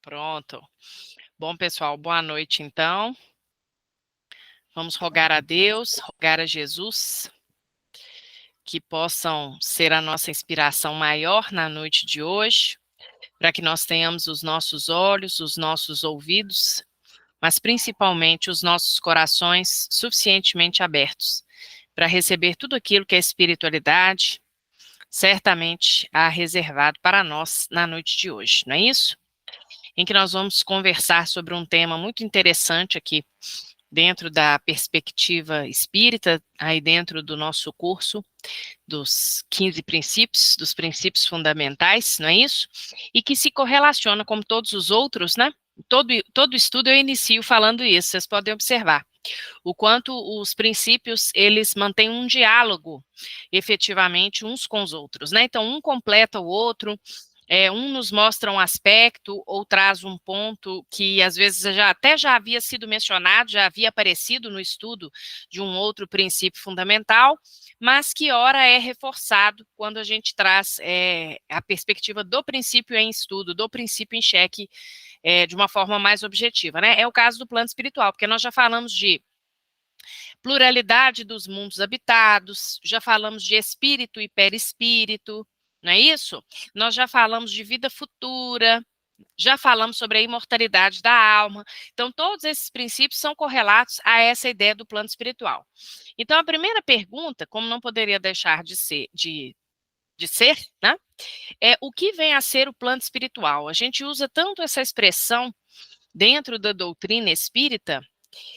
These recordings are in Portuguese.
Pronto. Bom, pessoal, boa noite, então. Vamos rogar a Deus, rogar a Jesus, que possam ser a nossa inspiração maior na noite de hoje, para que nós tenhamos os nossos olhos, os nossos ouvidos, mas principalmente os nossos corações suficientemente abertos para receber tudo aquilo que a espiritualidade certamente há reservado para nós na noite de hoje, não é isso? Em que nós vamos conversar sobre um tema muito interessante aqui, dentro da perspectiva espírita, aí dentro do nosso curso, dos 15 princípios, dos princípios fundamentais, não é isso? E que se correlaciona como todos os outros, né? Todo estudo eu inicio falando isso, vocês podem observar o quanto os princípios, eles mantêm um diálogo, efetivamente, uns com os outros, né? Então, um completa o outro, um nos mostra um aspecto ou traz um ponto que às vezes já havia sido mencionado, já havia aparecido no estudo de um outro princípio fundamental, mas que ora é reforçado quando a gente traz a perspectiva do princípio em estudo, do princípio em xeque, de uma forma mais objetiva, né? É o caso do plano espiritual, porque nós já falamos de pluralidade dos mundos habitados, já falamos de espírito e perispírito, não é isso? Nós já falamos de vida futura, já falamos sobre a imortalidade da alma. Então, todos esses princípios são correlatos a essa ideia do plano espiritual. Então, a primeira pergunta, como não poderia deixar de ser, né? É o que vem a ser o plano espiritual? A gente usa tanto essa expressão dentro da doutrina espírita.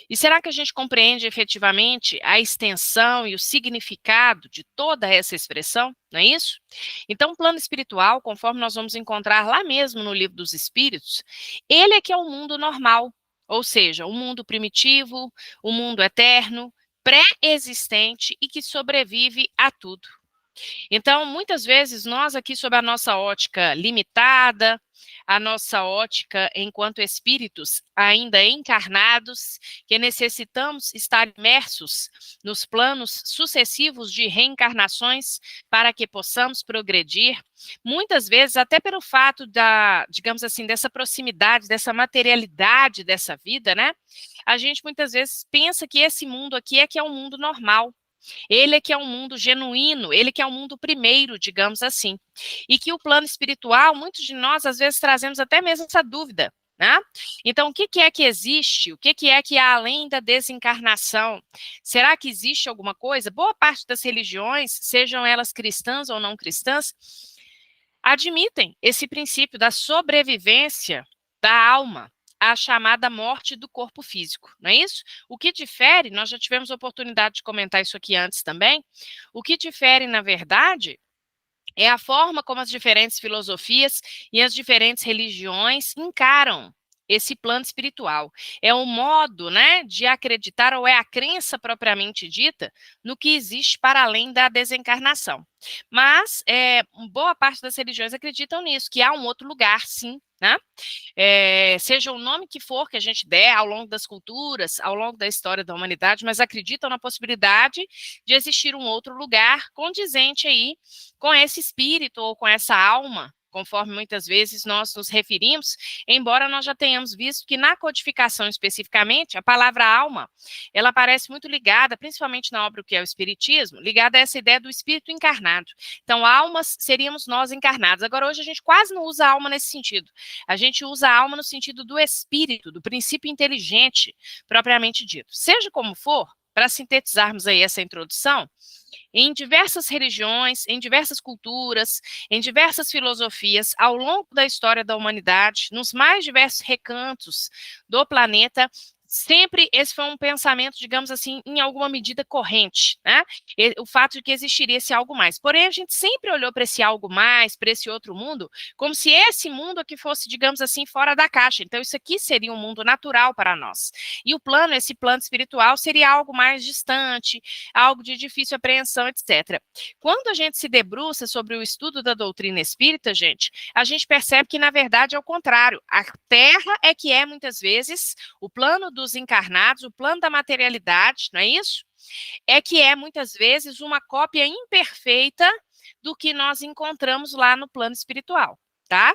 E será que a gente compreende efetivamente a extensão e o significado de toda essa expressão? Não é isso? Então, o plano espiritual, conforme nós vamos encontrar lá mesmo no Livro dos Espíritos, ele é que é o mundo normal, ou seja, o mundo primitivo, o mundo eterno, pré-existente e que sobrevive a tudo. Então, muitas vezes, nós aqui, sob a nossa ótica limitada, a nossa ótica enquanto espíritos ainda encarnados, que necessitamos estar imersos nos planos sucessivos de reencarnações para que possamos progredir, muitas vezes até pelo fato digamos assim, dessa proximidade, dessa materialidade dessa vida, né? A gente muitas vezes pensa que esse mundo aqui é que é um mundo normal. Ele é que é um mundo genuíno, ele que é um mundo primeiro, digamos assim. E que o plano espiritual, muitos de nós, às vezes, trazemos até mesmo essa dúvida, né? Então, o que é que existe? O que é que há além da desencarnação? Será que existe alguma coisa? Boa parte das religiões, sejam elas cristãs ou não cristãs, admitem esse princípio da sobrevivência da alma à chamada morte do corpo físico, não é isso? O que difere, nós já tivemos a oportunidade de comentar isso aqui antes também, o que difere, na verdade, é a forma como as diferentes filosofias e as diferentes religiões encaram esse plano espiritual. É o modo, né, de acreditar, ou é a crença propriamente dita, no que existe para além da desencarnação. Mas boa parte das religiões acreditam nisso, que há um outro lugar, sim, né? Seja o nome que for que a gente der ao longo das culturas, ao longo da história da humanidade, mas acreditam na possibilidade de existir um outro lugar condizente aí com esse espírito ou com essa alma, conforme muitas vezes nós nos referimos, embora nós já tenhamos visto que na codificação especificamente, a palavra alma, ela aparece muito ligada, principalmente na obra que é o Espiritismo, ligada a essa ideia do espírito encarnado. Então, almas seríamos nós encarnados. Agora, hoje a gente quase não usa alma nesse sentido. A gente usa a alma no sentido do espírito, do princípio inteligente, propriamente dito. Seja como for, para sintetizarmos aí essa introdução, em diversas religiões, em diversas culturas, em diversas filosofias, ao longo da história da humanidade, nos mais diversos recantos do planeta, sempre esse foi um pensamento, digamos assim, em alguma medida corrente, né? O fato de que existiria esse algo mais. Porém, a gente sempre olhou para esse algo mais, para esse outro mundo, como se esse mundo aqui fosse, digamos assim, fora da caixa. Então, isso aqui seria um mundo natural para nós. E o plano, esse plano espiritual, seria algo mais distante, algo de difícil apreensão, etc. Quando a gente se debruça sobre o estudo da doutrina espírita, gente, a gente percebe que, na verdade, é o contrário. A Terra é que é, muitas vezes, o plano dos encarnados, o plano da materialidade, não é isso? É que é, muitas vezes, uma cópia imperfeita do que nós encontramos lá no plano espiritual, tá?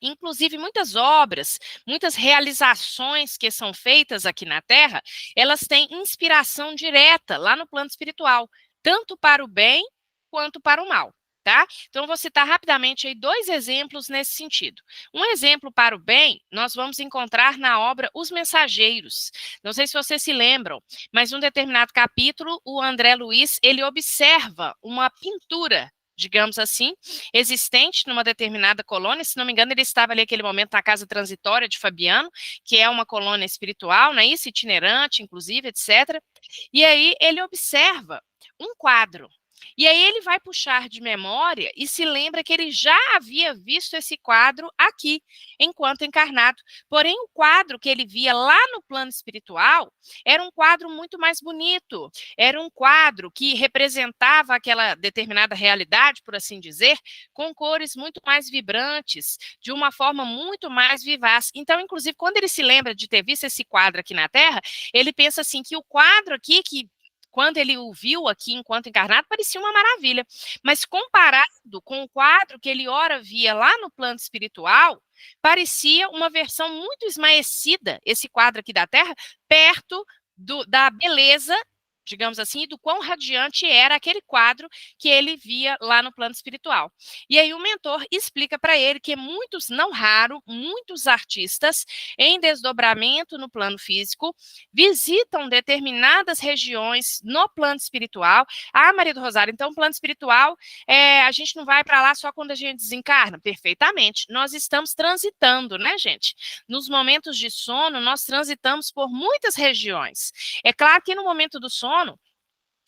Inclusive, muitas obras, muitas realizações que são feitas aqui na Terra, elas têm inspiração direta lá no plano espiritual, tanto para o bem quanto para o mal. Tá? Então, vou citar rapidamente aí 2 exemplos nesse sentido. Um exemplo para o bem, nós vamos encontrar na obra Os Mensageiros. Não sei se vocês se lembram, mas em um determinado capítulo, o André Luiz, ele observa uma pintura, digamos assim, existente numa determinada colônia. Se não me engano, ele estava ali naquele momento na casa transitória de Fabiano, que é uma colônia espiritual, né, isso, itinerante, inclusive, etc. E aí ele observa um quadro. E aí ele vai puxar de memória e se lembra que ele já havia visto esse quadro aqui, enquanto encarnado. Porém, o quadro que ele via lá no plano espiritual era um quadro muito mais bonito, era um quadro que representava aquela determinada realidade, por assim dizer, com cores muito mais vibrantes, de uma forma muito mais vivaz. Então, inclusive, quando ele se lembra de ter visto esse quadro aqui na Terra, ele pensa assim que o quadro aqui, que quando ele o viu aqui enquanto encarnado, parecia uma maravilha. Mas comparado com o quadro que ele ora via lá no plano espiritual, parecia uma versão muito esmaecida, esse quadro aqui da Terra, perto da beleza, digamos assim, do quão radiante era aquele quadro que ele via lá no plano espiritual. E aí o mentor explica para ele que muitos, não raro, muitos artistas em desdobramento no plano físico visitam determinadas regiões no plano espiritual. Ah, Maria do Rosário, então o plano espiritual, a gente não vai para lá só quando a gente desencarna? Perfeitamente. Nós estamos transitando, né, gente? Nos momentos de sono, nós transitamos por muitas regiões. É claro que no momento do sono,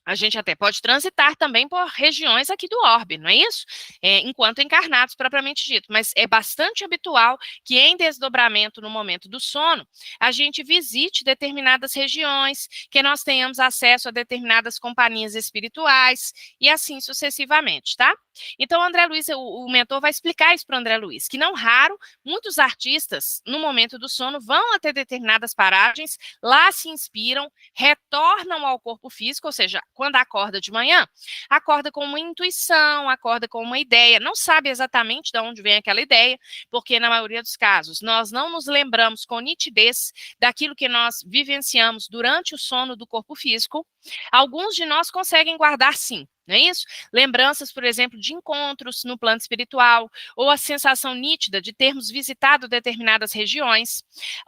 a gente até pode transitar também por regiões aqui do orbe, não é isso? Enquanto encarnados, propriamente dito. Mas é bastante habitual que em desdobramento no momento do sono, a gente visite determinadas regiões, que nós tenhamos acesso a determinadas companhias espirituais e assim sucessivamente, tá? Então, o André Luiz, o mentor vai explicar isso para o André Luiz, que não raro, muitos artistas, no momento do sono, vão até determinadas paragens, lá se inspiram, retornam ao corpo físico, ou seja, quando acorda de manhã, acorda com uma intuição, acorda com uma ideia, não sabe exatamente de onde vem aquela ideia, porque na maioria dos casos nós não nos lembramos com nitidez daquilo que nós vivenciamos durante o sono do corpo físico. Alguns de nós conseguem guardar sim, não é isso? Lembranças, por exemplo, de encontros no plano espiritual, ou a sensação nítida de termos visitado determinadas regiões.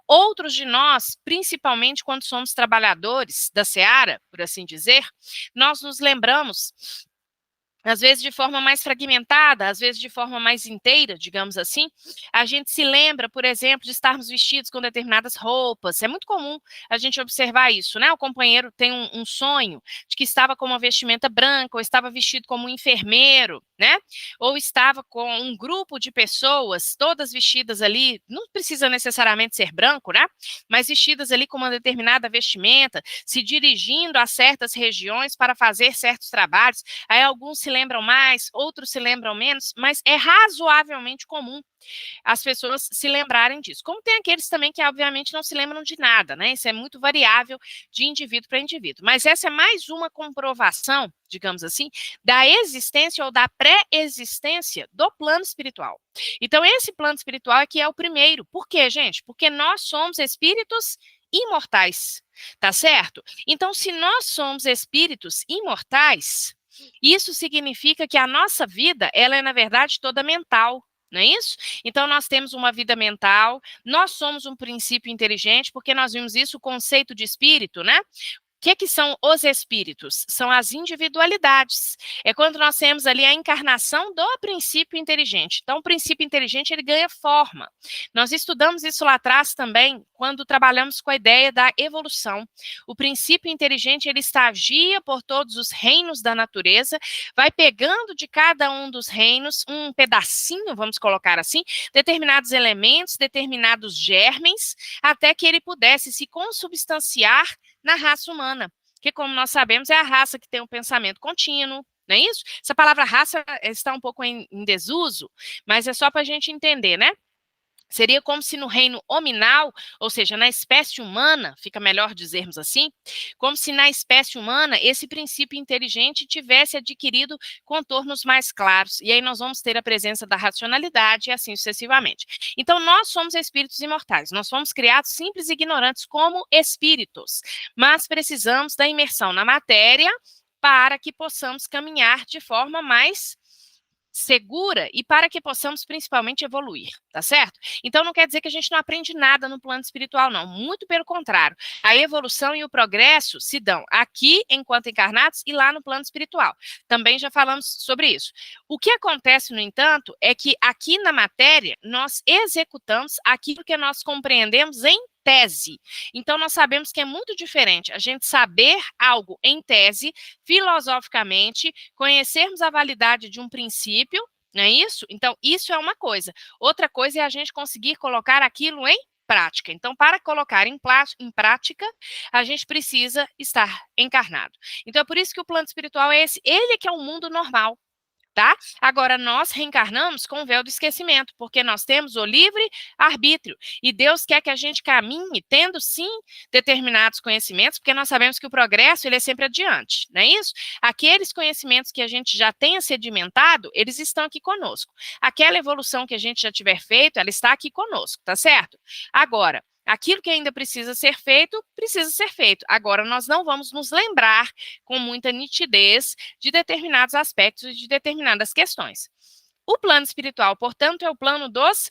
Outros de nós, principalmente quando somos trabalhadores da seara, por assim dizer, nós nos lembramos, às vezes de forma mais fragmentada, às vezes de forma mais inteira, digamos assim. A gente se lembra, por exemplo, de estarmos vestidos com determinadas roupas. É muito comum a gente observar isso, né? O companheiro tem um sonho de que estava com uma vestimenta branca, ou estava vestido como um enfermeiro, né? Ou estava com um grupo de pessoas, todas vestidas ali, não precisa necessariamente ser branco, né? Mas vestidas ali com uma determinada vestimenta, se dirigindo a certas regiões para fazer certos trabalhos. Aí alguns se lembram mais, outros se lembram menos, mas é razoavelmente comum as pessoas se lembrarem disso. Como tem aqueles também que, obviamente, não se lembram de nada, né? Isso é muito variável de indivíduo para indivíduo. Mas essa é mais uma comprovação, digamos assim, da existência ou da pré-existência do plano espiritual. Então, esse plano espiritual aqui é o primeiro. Por quê, gente? Porque nós somos espíritos imortais, tá certo? Então, se nós somos espíritos imortais, isso significa que a nossa vida, ela é, na verdade, toda mental, não é isso? Então, nós temos uma vida mental, nós somos um princípio inteligente, porque nós vimos isso, o conceito de espírito, né? O que são os espíritos? São as individualidades. É quando nós temos ali a encarnação do princípio inteligente. Então, o princípio inteligente, ele ganha forma. Nós estudamos isso lá atrás também, quando trabalhamos com a ideia da evolução. O princípio inteligente, ele estagia por todos os reinos da natureza, vai pegando de cada um dos reinos um pedacinho, vamos colocar assim, determinados elementos, determinados germens, até que ele pudesse se consubstanciar na raça humana, que, como nós sabemos, é a raça que tem um pensamento contínuo, não é isso? Essa palavra raça está um pouco em desuso, mas é só para a gente entender, né? Seria como se no reino hominal, ou seja, na espécie humana, fica melhor dizermos assim, como se na espécie humana esse princípio inteligente tivesse adquirido contornos mais claros. E aí nós vamos ter a presença da racionalidade e assim sucessivamente. Então, nós somos espíritos imortais. Nós fomos criados simples e ignorantes como espíritos, mas precisamos da imersão na matéria para que possamos caminhar de forma mais segura e para que possamos principalmente evoluir, tá certo? Então não quer dizer que a gente não aprende nada no plano espiritual, não, muito pelo contrário. A evolução e o progresso se dão aqui enquanto encarnados e lá no plano espiritual. Também já falamos sobre isso. O que acontece, no entanto, é que aqui na matéria nós executamos aquilo que nós compreendemos em tese. Então, nós sabemos que é muito diferente a gente saber algo em tese, filosoficamente, conhecermos a validade de um princípio, não é isso? Então, isso é uma coisa. Outra coisa é a gente conseguir colocar aquilo em prática. Então, para colocar em prática, a gente precisa estar encarnado. Então, é por isso que o plano espiritual é esse. Ele que é o mundo normal. Tá? Agora, nós reencarnamos com o véu do esquecimento, porque nós temos o livre arbítrio, e Deus quer que a gente caminhe tendo, sim, determinados conhecimentos, porque nós sabemos que o progresso, ele é sempre adiante, não é isso? Aqueles conhecimentos que a gente já tenha sedimentado, eles estão aqui conosco. Aquela evolução que a gente já tiver feito, ela está aqui conosco, tá certo? Agora, aquilo que ainda precisa ser feito, precisa ser feito. Agora, nós não vamos nos lembrar com muita nitidez de determinados aspectos e de determinadas questões. O plano espiritual, portanto, é o plano dos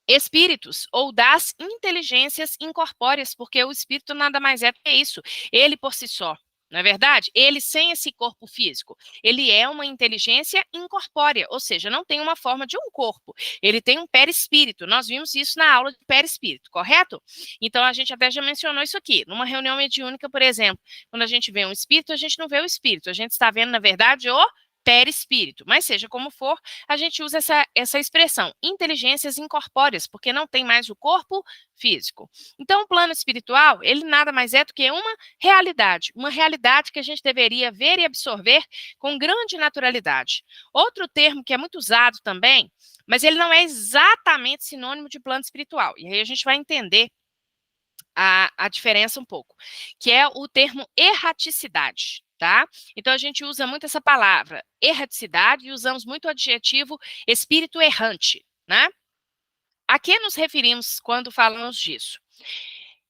espíritos ou das inteligências incorpóreas, porque o espírito nada mais é do que isso, ele por si só. Não é verdade? Ele sem esse corpo físico, ele é uma inteligência incorpórea, ou seja, não tem uma forma de um corpo, ele tem um perispírito. Nós vimos isso na aula de perispírito, correto? Então, a gente até já mencionou isso aqui. Numa reunião mediúnica, por exemplo, quando a gente vê um espírito, a gente não vê o espírito, a gente está vendo, na verdade, o perispírito. Mas seja como for, a gente usa essa expressão, inteligências incorpóreas, porque não tem mais o corpo físico. Então, o plano espiritual, ele nada mais é do que uma realidade que a gente deveria ver e absorver com grande naturalidade. Outro termo que é muito usado também, mas ele não é exatamente sinônimo de plano espiritual, e aí a gente vai entender a diferença um pouco, que é o termo erraticidade, tá? Então, a gente usa muito essa palavra, erraticidade, e usamos muito o adjetivo espírito errante, né? A que nos referimos quando falamos disso?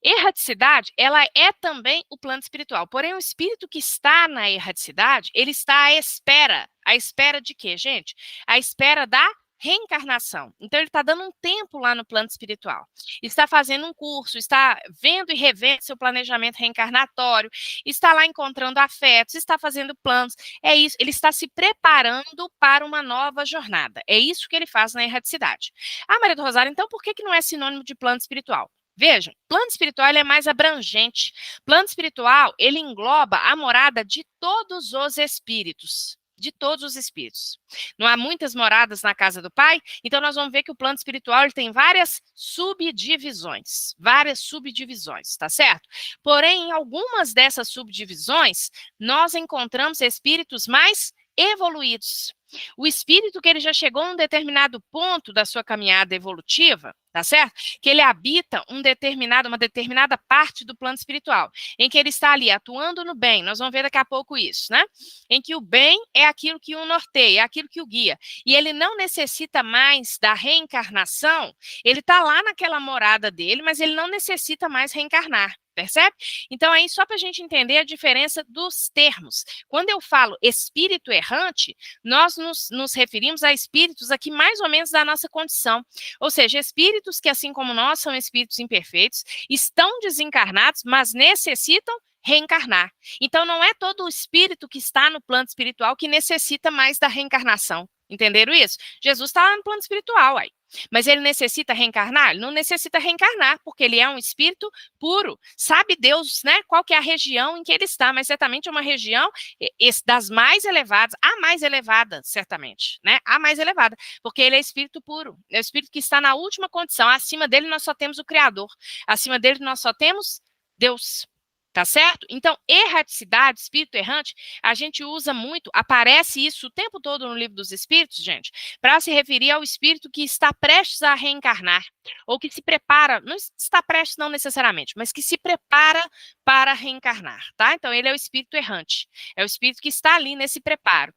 Erraticidade, ela é também o plano espiritual, porém o espírito que está na erraticidade, ele está à espera de quê, gente? À espera da reencarnação. Então, ele está dando um tempo lá no plano espiritual, está fazendo um curso, está vendo e revendo seu planejamento reencarnatório, está lá encontrando afetos, está fazendo planos, é isso, ele está se preparando para uma nova jornada, é isso que ele faz na erraticidade. Ah, Maria do Rosário, então por que não é sinônimo de plano espiritual? Vejam, plano espiritual ele é mais abrangente. Plano espiritual, ele engloba a morada de todos os espíritos. De todos os espíritos. Não há muitas moradas na casa do Pai, então nós vamos ver que o plano espiritual ele tem várias subdivisões, tá certo? Porém, em algumas dessas subdivisões, nós encontramos espíritos mais evoluídos. O espírito que ele já chegou a um determinado ponto da sua caminhada evolutiva, tá certo? Que ele habita uma determinada parte do plano espiritual, em que ele está ali atuando no bem, nós vamos ver daqui a pouco isso, né? Em que o bem é aquilo que o norteia, é aquilo que o guia, e ele não necessita mais da reencarnação, ele está lá naquela morada dele, mas ele não necessita mais reencarnar. Percebe? Então, aí, só para a gente entender a diferença dos termos. Quando eu falo espírito errante, nós nos referimos a espíritos aqui mais ou menos da nossa condição. Ou seja, espíritos que, assim como nós, são espíritos imperfeitos, estão desencarnados, mas necessitam reencarnar. Então, não é todo o espírito que está no plano espiritual que necessita mais da reencarnação. Entenderam isso? Jesus está lá no plano espiritual, aí. Mas ele necessita reencarnar? Ele não necessita reencarnar, porque ele é um espírito puro. Sabe Deus, né, qual que é a região em que ele está, mas certamente é uma região das mais elevadas, a mais elevada, certamente, né? A mais elevada, porque ele é espírito puro, é o espírito que está na última condição. Acima dele nós só temos o Criador, acima dele nós só temos Deus. Tá certo? Então, erraticidade, espírito errante, a gente usa muito, aparece isso o tempo todo no livro dos espíritos, gente, para se referir ao espírito que está prestes a reencarnar, ou que se prepara, não está prestes não necessariamente, mas que se prepara para reencarnar, tá? Então, ele é o espírito errante, é o espírito que está ali nesse preparo.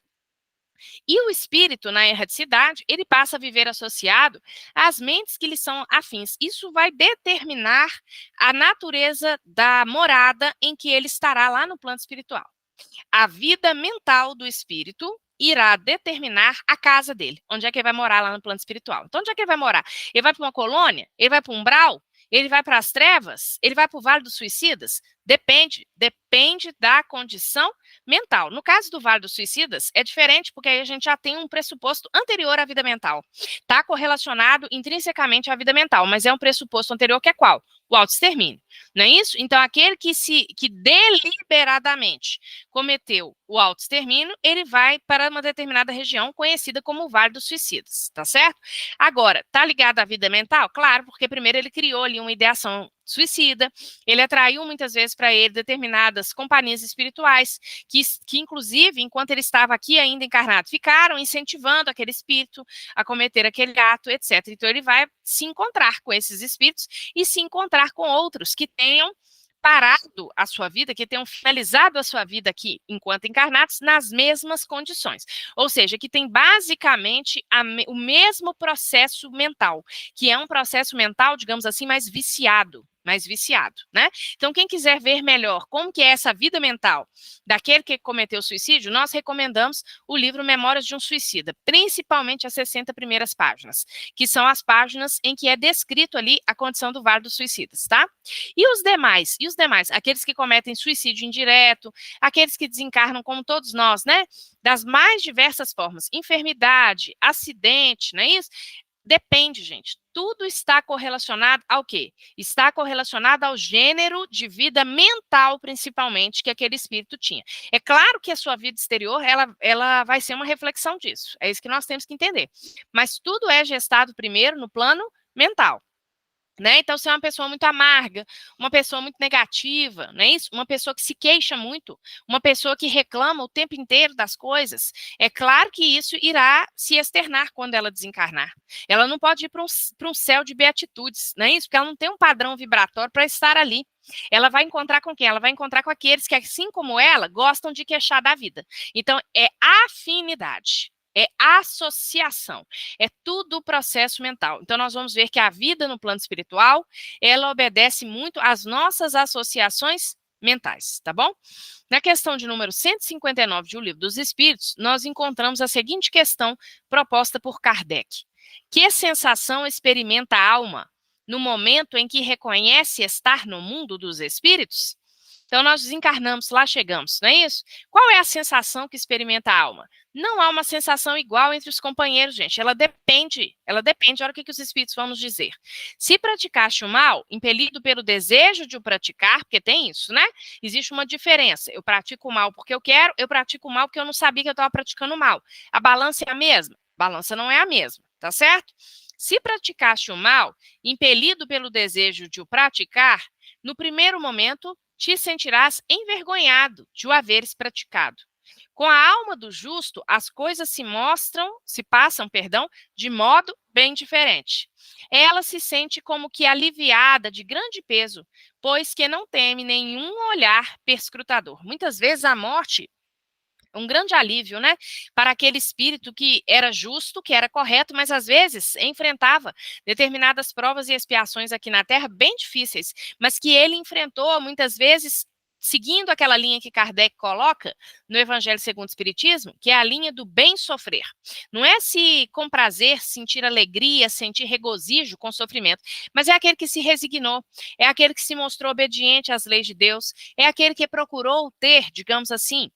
E o espírito, na erraticidade, ele passa a viver associado às mentes que lhe são afins. Isso vai determinar a natureza da morada em que ele estará lá no plano espiritual. A vida mental do espírito irá determinar a casa dele, onde é que ele vai morar lá no plano espiritual. Então, onde é que ele vai morar? Ele vai para uma colônia? Ele vai para um umbral? Ele vai para as trevas? Ele vai para o Vale dos Suicidas? Depende da condição mental. No caso do Vale dos Suicidas, é diferente, porque aí a gente já tem um pressuposto anterior à vida mental. Está correlacionado intrinsecamente à vida mental, mas é um pressuposto anterior que é qual? O autoextermínio. Não é isso? Então, aquele que deliberadamente cometeu o autoextermínio, ele vai para uma determinada região conhecida como o Vale dos Suicidas, tá certo? Agora, tá ligado à vida mental? Claro, porque primeiro ele criou ali uma ideação suicida, ele atraiu muitas vezes para ele determinadas companhias espirituais, que inclusive, enquanto ele estava aqui ainda encarnado, ficaram incentivando aquele espírito a cometer aquele ato, etc. Então ele vai se encontrar com esses espíritos e se encontrar com outros que tenham parado a sua vida, que tenham finalizado a sua vida aqui enquanto encarnados nas mesmas condições. Ou seja, que tem basicamente o mesmo processo mental, que é um processo mental, digamos assim, mais viciado, né? Então, quem quiser ver melhor como que é essa vida mental daquele que cometeu suicídio, nós recomendamos o livro Memórias de um Suicida, principalmente as 60 primeiras páginas, que são as páginas em que é descrito ali a condição do Vale dos Suicidas, tá? E os demais? Aqueles que cometem suicídio indireto, aqueles que desencarnam como todos nós, né? Das mais diversas formas, enfermidade, acidente, não é isso? Depende, gente. Tudo está correlacionado ao quê? Está correlacionado ao gênero de vida mental, principalmente, que aquele espírito tinha. É claro que a sua vida exterior, ela vai ser uma reflexão disso. É isso que nós temos que entender. Mas tudo é gestado primeiro no plano mental. Né? Então, se é uma pessoa muito amarga, uma pessoa muito negativa, não é isso? Uma pessoa que se queixa muito, uma pessoa que reclama o tempo inteiro das coisas, é claro que isso irá se externar quando ela desencarnar. Ela não pode ir para um céu de beatitudes, não é isso? Porque ela não tem um padrão vibratório para estar ali. Ela vai encontrar com quem? Ela vai encontrar com aqueles que, assim como ela, gostam de queixar da vida. Então, é afinidade. É associação, é tudo o processo mental. Então, nós vamos ver que a vida no plano espiritual, ela obedece muito às nossas associações mentais, tá bom? Na questão de número 159 de O Livro dos Espíritos, nós encontramos a seguinte questão proposta por Kardec. Que sensação experimenta a alma no momento em que reconhece estar no mundo dos espíritos? Então, nós desencarnamos, lá chegamos, não é isso? Qual é a sensação que experimenta a alma? Não há uma sensação igual entre os companheiros, gente. Ela depende. Olha o que os espíritos vão nos dizer. Se praticaste o mal, impelido pelo desejo de o praticar, porque tem isso, né? Existe uma diferença. Eu pratico o mal porque eu quero, eu pratico o mal porque eu não sabia que eu estava praticando o mal. A balança é a mesma? A balança não é a mesma, tá certo? Se praticaste o mal, impelido pelo desejo de o praticar, no primeiro momento, te sentirás envergonhado de o haveres praticado. Com a alma do justo, as coisas se passam, de modo bem diferente. Ela se sente como que aliviada de grande peso, pois que não teme nenhum olhar perscrutador. Muitas vezes a morte um grande alívio, né, para aquele espírito que era justo, que era correto, mas às vezes enfrentava determinadas provas e expiações aqui na Terra bem difíceis, mas que ele enfrentou muitas vezes seguindo aquela linha que Kardec coloca no Evangelho segundo o Espiritismo, que é a linha do bem sofrer. Não é se com prazer, sentir alegria, sentir regozijo com sofrimento, mas é aquele que se resignou, é aquele que se mostrou obediente às leis de Deus, é aquele que procurou ter, digamos assim,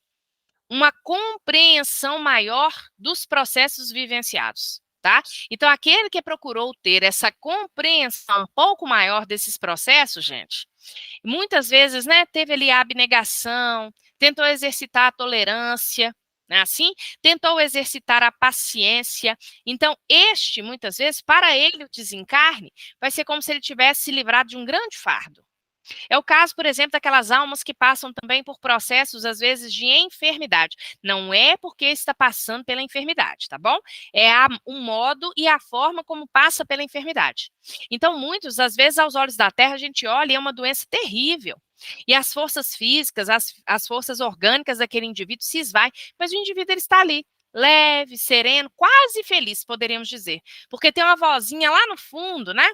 uma compreensão maior dos processos vivenciados, tá? Então, aquele que procurou ter essa compreensão um pouco maior desses processos, gente, muitas vezes, né, teve ali a abnegação, tentou exercitar a tolerância, né, assim, tentou exercitar a paciência. Então, muitas vezes, para ele, o desencarne vai ser como se ele tivesse se livrado de um grande fardo. É o caso, por exemplo, daquelas almas que passam também por processos, às vezes, de enfermidade. Não é porque está passando pela enfermidade, tá bom? É o modo e a forma como passa pela enfermidade. Então, muitos, às vezes, aos olhos da Terra, a gente olha e é uma doença terrível. E as forças físicas, as forças orgânicas daquele indivíduo se esvaem, mas o indivíduo ele está ali, leve, sereno, quase feliz, poderíamos dizer. Porque tem uma vozinha lá no fundo, né?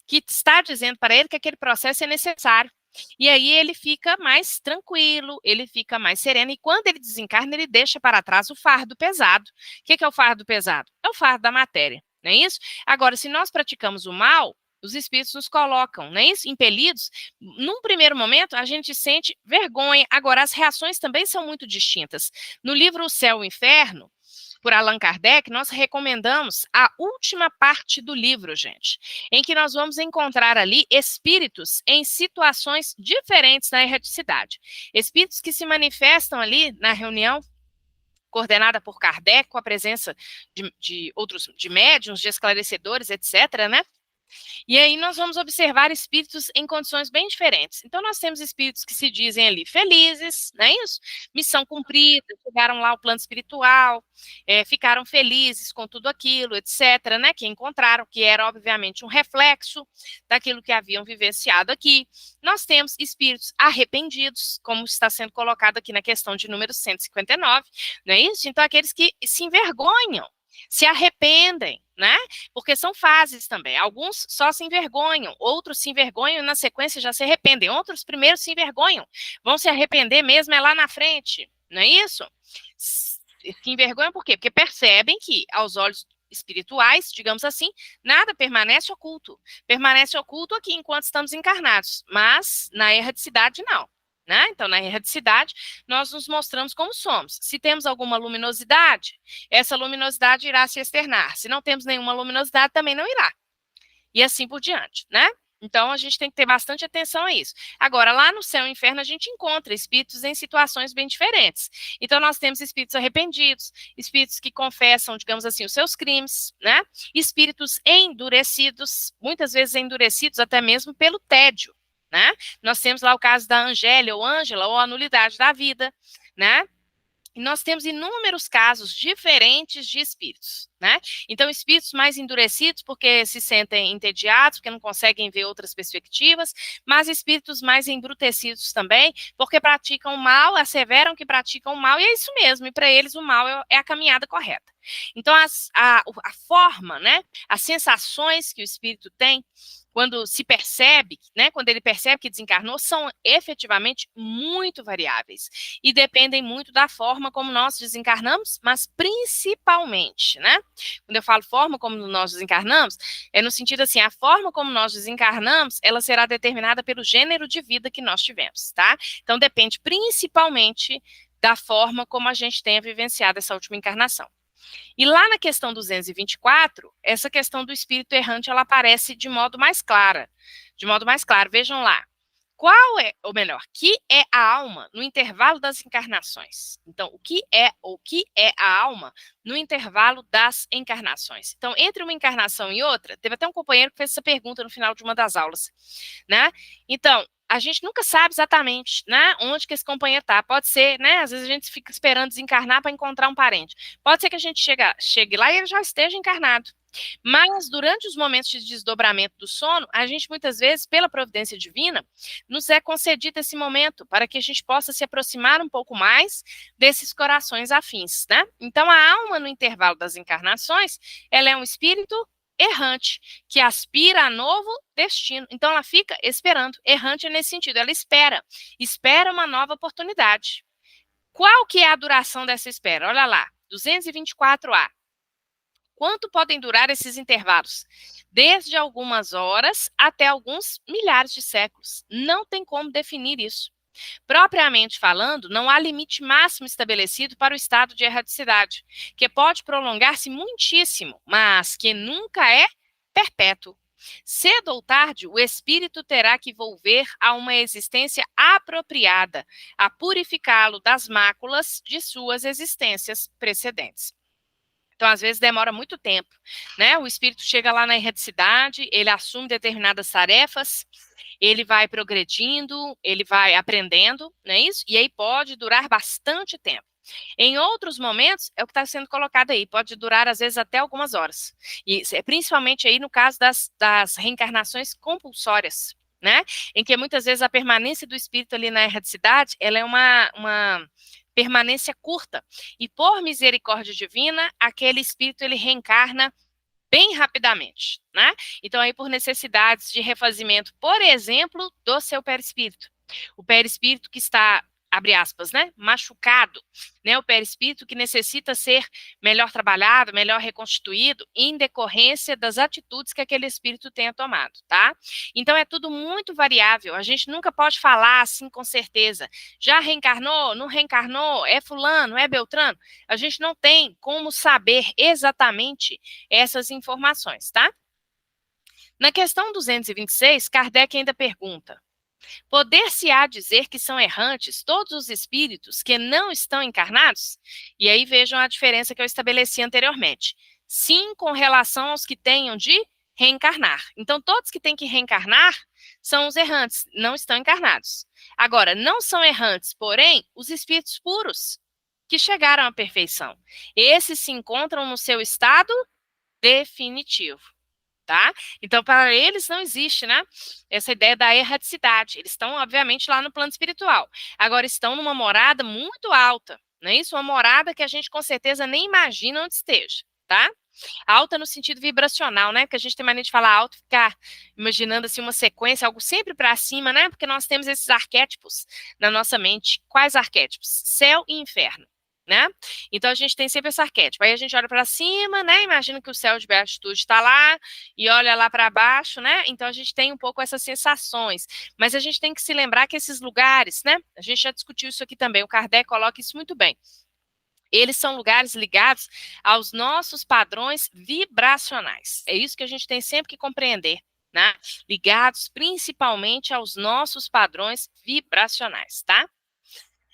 Que está dizendo para ele que aquele processo é necessário. E aí ele fica mais tranquilo, ele fica mais sereno, e quando ele desencarna, ele deixa para trás o fardo pesado. O que é o fardo pesado? É o fardo da matéria, não é isso? Agora, se nós praticamos o mal, os espíritos nos colocam, não é isso? Impelidos. Num primeiro momento, a gente sente vergonha. Agora, as reações também são muito distintas. No livro O Céu e o Inferno, por Allan Kardec, nós recomendamos a última parte do livro, gente, em que nós vamos encontrar ali espíritos em situações diferentes na erraticidade. Espíritos que se manifestam ali na reunião coordenada por Kardec, com a presença de outros, de médiuns, de esclarecedores, etc., né? E aí nós vamos observar espíritos em condições bem diferentes. Então nós temos espíritos que se dizem ali felizes, não é isso? Missão cumprida, chegaram lá ao plano espiritual, ficaram felizes com tudo aquilo, etc., né? Que encontraram, que era obviamente um reflexo daquilo que haviam vivenciado aqui. Nós temos espíritos arrependidos, como está sendo colocado aqui na questão de número 159, não é isso? Então aqueles que se envergonham, se arrependem, né? Porque são fases também. Alguns só se envergonham, outros se envergonham e na sequência já se arrependem. Outros primeiro se envergonham, vão se arrepender mesmo é lá na frente, não é isso? Se envergonham por quê? Porque percebem que, aos olhos espirituais, digamos assim, nada permanece oculto. Permanece oculto aqui enquanto estamos encarnados, mas na erraticidade não. Né? Então, na erraticidade, nós nos mostramos como somos. Se temos alguma luminosidade, essa luminosidade irá se externar. Se não temos nenhuma luminosidade, também não irá. E assim por diante, né? Então, a gente tem que ter bastante atenção a isso. Agora, lá no céu e inferno, a gente encontra espíritos em situações bem diferentes. Então, nós temos espíritos arrependidos, espíritos que confessam, digamos assim, os seus crimes, né? Espíritos endurecidos, muitas vezes endurecidos até mesmo pelo tédio, né? Nós temos lá o caso da Angélia ou Ângela, ou a nulidade da vida, né? E nós temos inúmeros casos diferentes de espíritos, né? Então, espíritos mais endurecidos porque se sentem entediados, porque não conseguem ver outras perspectivas, mas espíritos mais embrutecidos também, porque praticam o mal, asseveram que praticam o mal, e é isso mesmo, e para eles o mal é a caminhada correta. Então, a forma, né? As sensações que o espírito tem, quando se percebe, né, quando ele percebe que desencarnou, são efetivamente muito variáveis e dependem muito da forma como nós desencarnamos, mas principalmente, né? Quando eu falo forma como nós desencarnamos, é no sentido assim, a forma como nós desencarnamos, ela será determinada pelo gênero de vida que nós tivemos, tá? Então depende principalmente da forma como a gente tenha vivenciado essa última encarnação. E lá na questão 224, essa questão do espírito errante, ela aparece de modo mais clara. De modo mais claro, vejam lá. Qual é, ou melhor, que é a alma no intervalo das encarnações? Então, o que é a alma no intervalo das encarnações? Então, entre uma encarnação e outra, teve até um companheiro que fez essa pergunta no final de uma das aulas, né? Então, a gente nunca sabe exatamente, né, onde que esse companheiro está. Pode ser, né, às vezes a gente fica esperando desencarnar para encontrar um parente. Pode ser que a gente chegue lá e ele já esteja encarnado. Mas durante os momentos de desdobramento do sono, a gente muitas vezes, pela providência divina, nos é concedido esse momento para que a gente possa se aproximar um pouco mais desses corações afins, né? Então a alma no intervalo das encarnações, ela é um espírito errante, que aspira a novo destino. Então ela fica esperando, errante nesse sentido, ela espera uma nova oportunidade. Qual que é a duração dessa espera? Olha lá, 224A. Quanto podem durar esses intervalos? Desde algumas horas até alguns milhares de séculos. Não tem como definir isso. Propriamente falando, não há limite máximo estabelecido para o estado de erraticidade, que pode prolongar-se muitíssimo, mas que nunca é perpétuo. Cedo ou tarde, o espírito terá que volver a uma existência apropriada, a purificá-lo das máculas de suas existências precedentes. Então, às vezes, demora muito tempo, né? O espírito chega lá na erraticidade, ele assume determinadas tarefas, ele vai progredindo, ele vai aprendendo, não é isso? E aí pode durar bastante tempo. Em outros momentos, é o que está sendo colocado aí, pode durar, às vezes, até algumas horas. E principalmente aí no caso das reencarnações compulsórias, né? Em que muitas vezes a permanência do espírito ali na erraticidade, ela é uma permanência curta. E por misericórdia divina, aquele espírito ele reencarna bem rapidamente, né? Então aí por necessidades de refazimento, por exemplo, do seu perispírito. O perispírito que está, abre aspas, né, machucado, né, o perispírito que necessita ser melhor trabalhado, melhor reconstituído, em decorrência das atitudes que aquele espírito tenha tomado, tá? Então é tudo muito variável, a gente nunca pode falar assim com certeza, já reencarnou, não reencarnou, é fulano, é beltrano, a gente não tem como saber exatamente essas informações, tá? Na questão 226, Kardec ainda pergunta: poder-se-á dizer que são errantes todos os espíritos que não estão encarnados? E aí vejam a diferença que eu estabeleci anteriormente. Sim, com relação aos que tenham de reencarnar. Então, todos que têm que reencarnar são os errantes, não estão encarnados. Agora, não são errantes, porém, os espíritos puros, que chegaram à perfeição. Esses se encontram no seu estado definitivo. Tá? Então, para eles não existe, né, essa ideia da erraticidade. Eles estão, obviamente, lá no plano espiritual. Agora, estão numa morada muito alta, não é isso? Uma morada que a gente, com certeza, nem imagina onde esteja, tá? Alta no sentido vibracional, né? Porque a gente tem mania de falar alto, ficar imaginando, assim, uma sequência, algo sempre para cima, né? Porque nós temos esses arquétipos na nossa mente. Quais arquétipos? Céu e inferno. Né? Então a gente tem sempre esse arquétipo. Aí a gente olha para cima, né? Imagina que o céu de beatitude está lá e olha lá para baixo, né? Então a gente tem um pouco essas sensações. Mas a gente tem que se lembrar que esses lugares, né? A gente já discutiu isso aqui também. O Kardec coloca isso muito bem. Eles são lugares ligados aos nossos padrões vibracionais. É isso que a gente tem sempre que compreender, né? Ligados principalmente aos nossos padrões vibracionais, tá?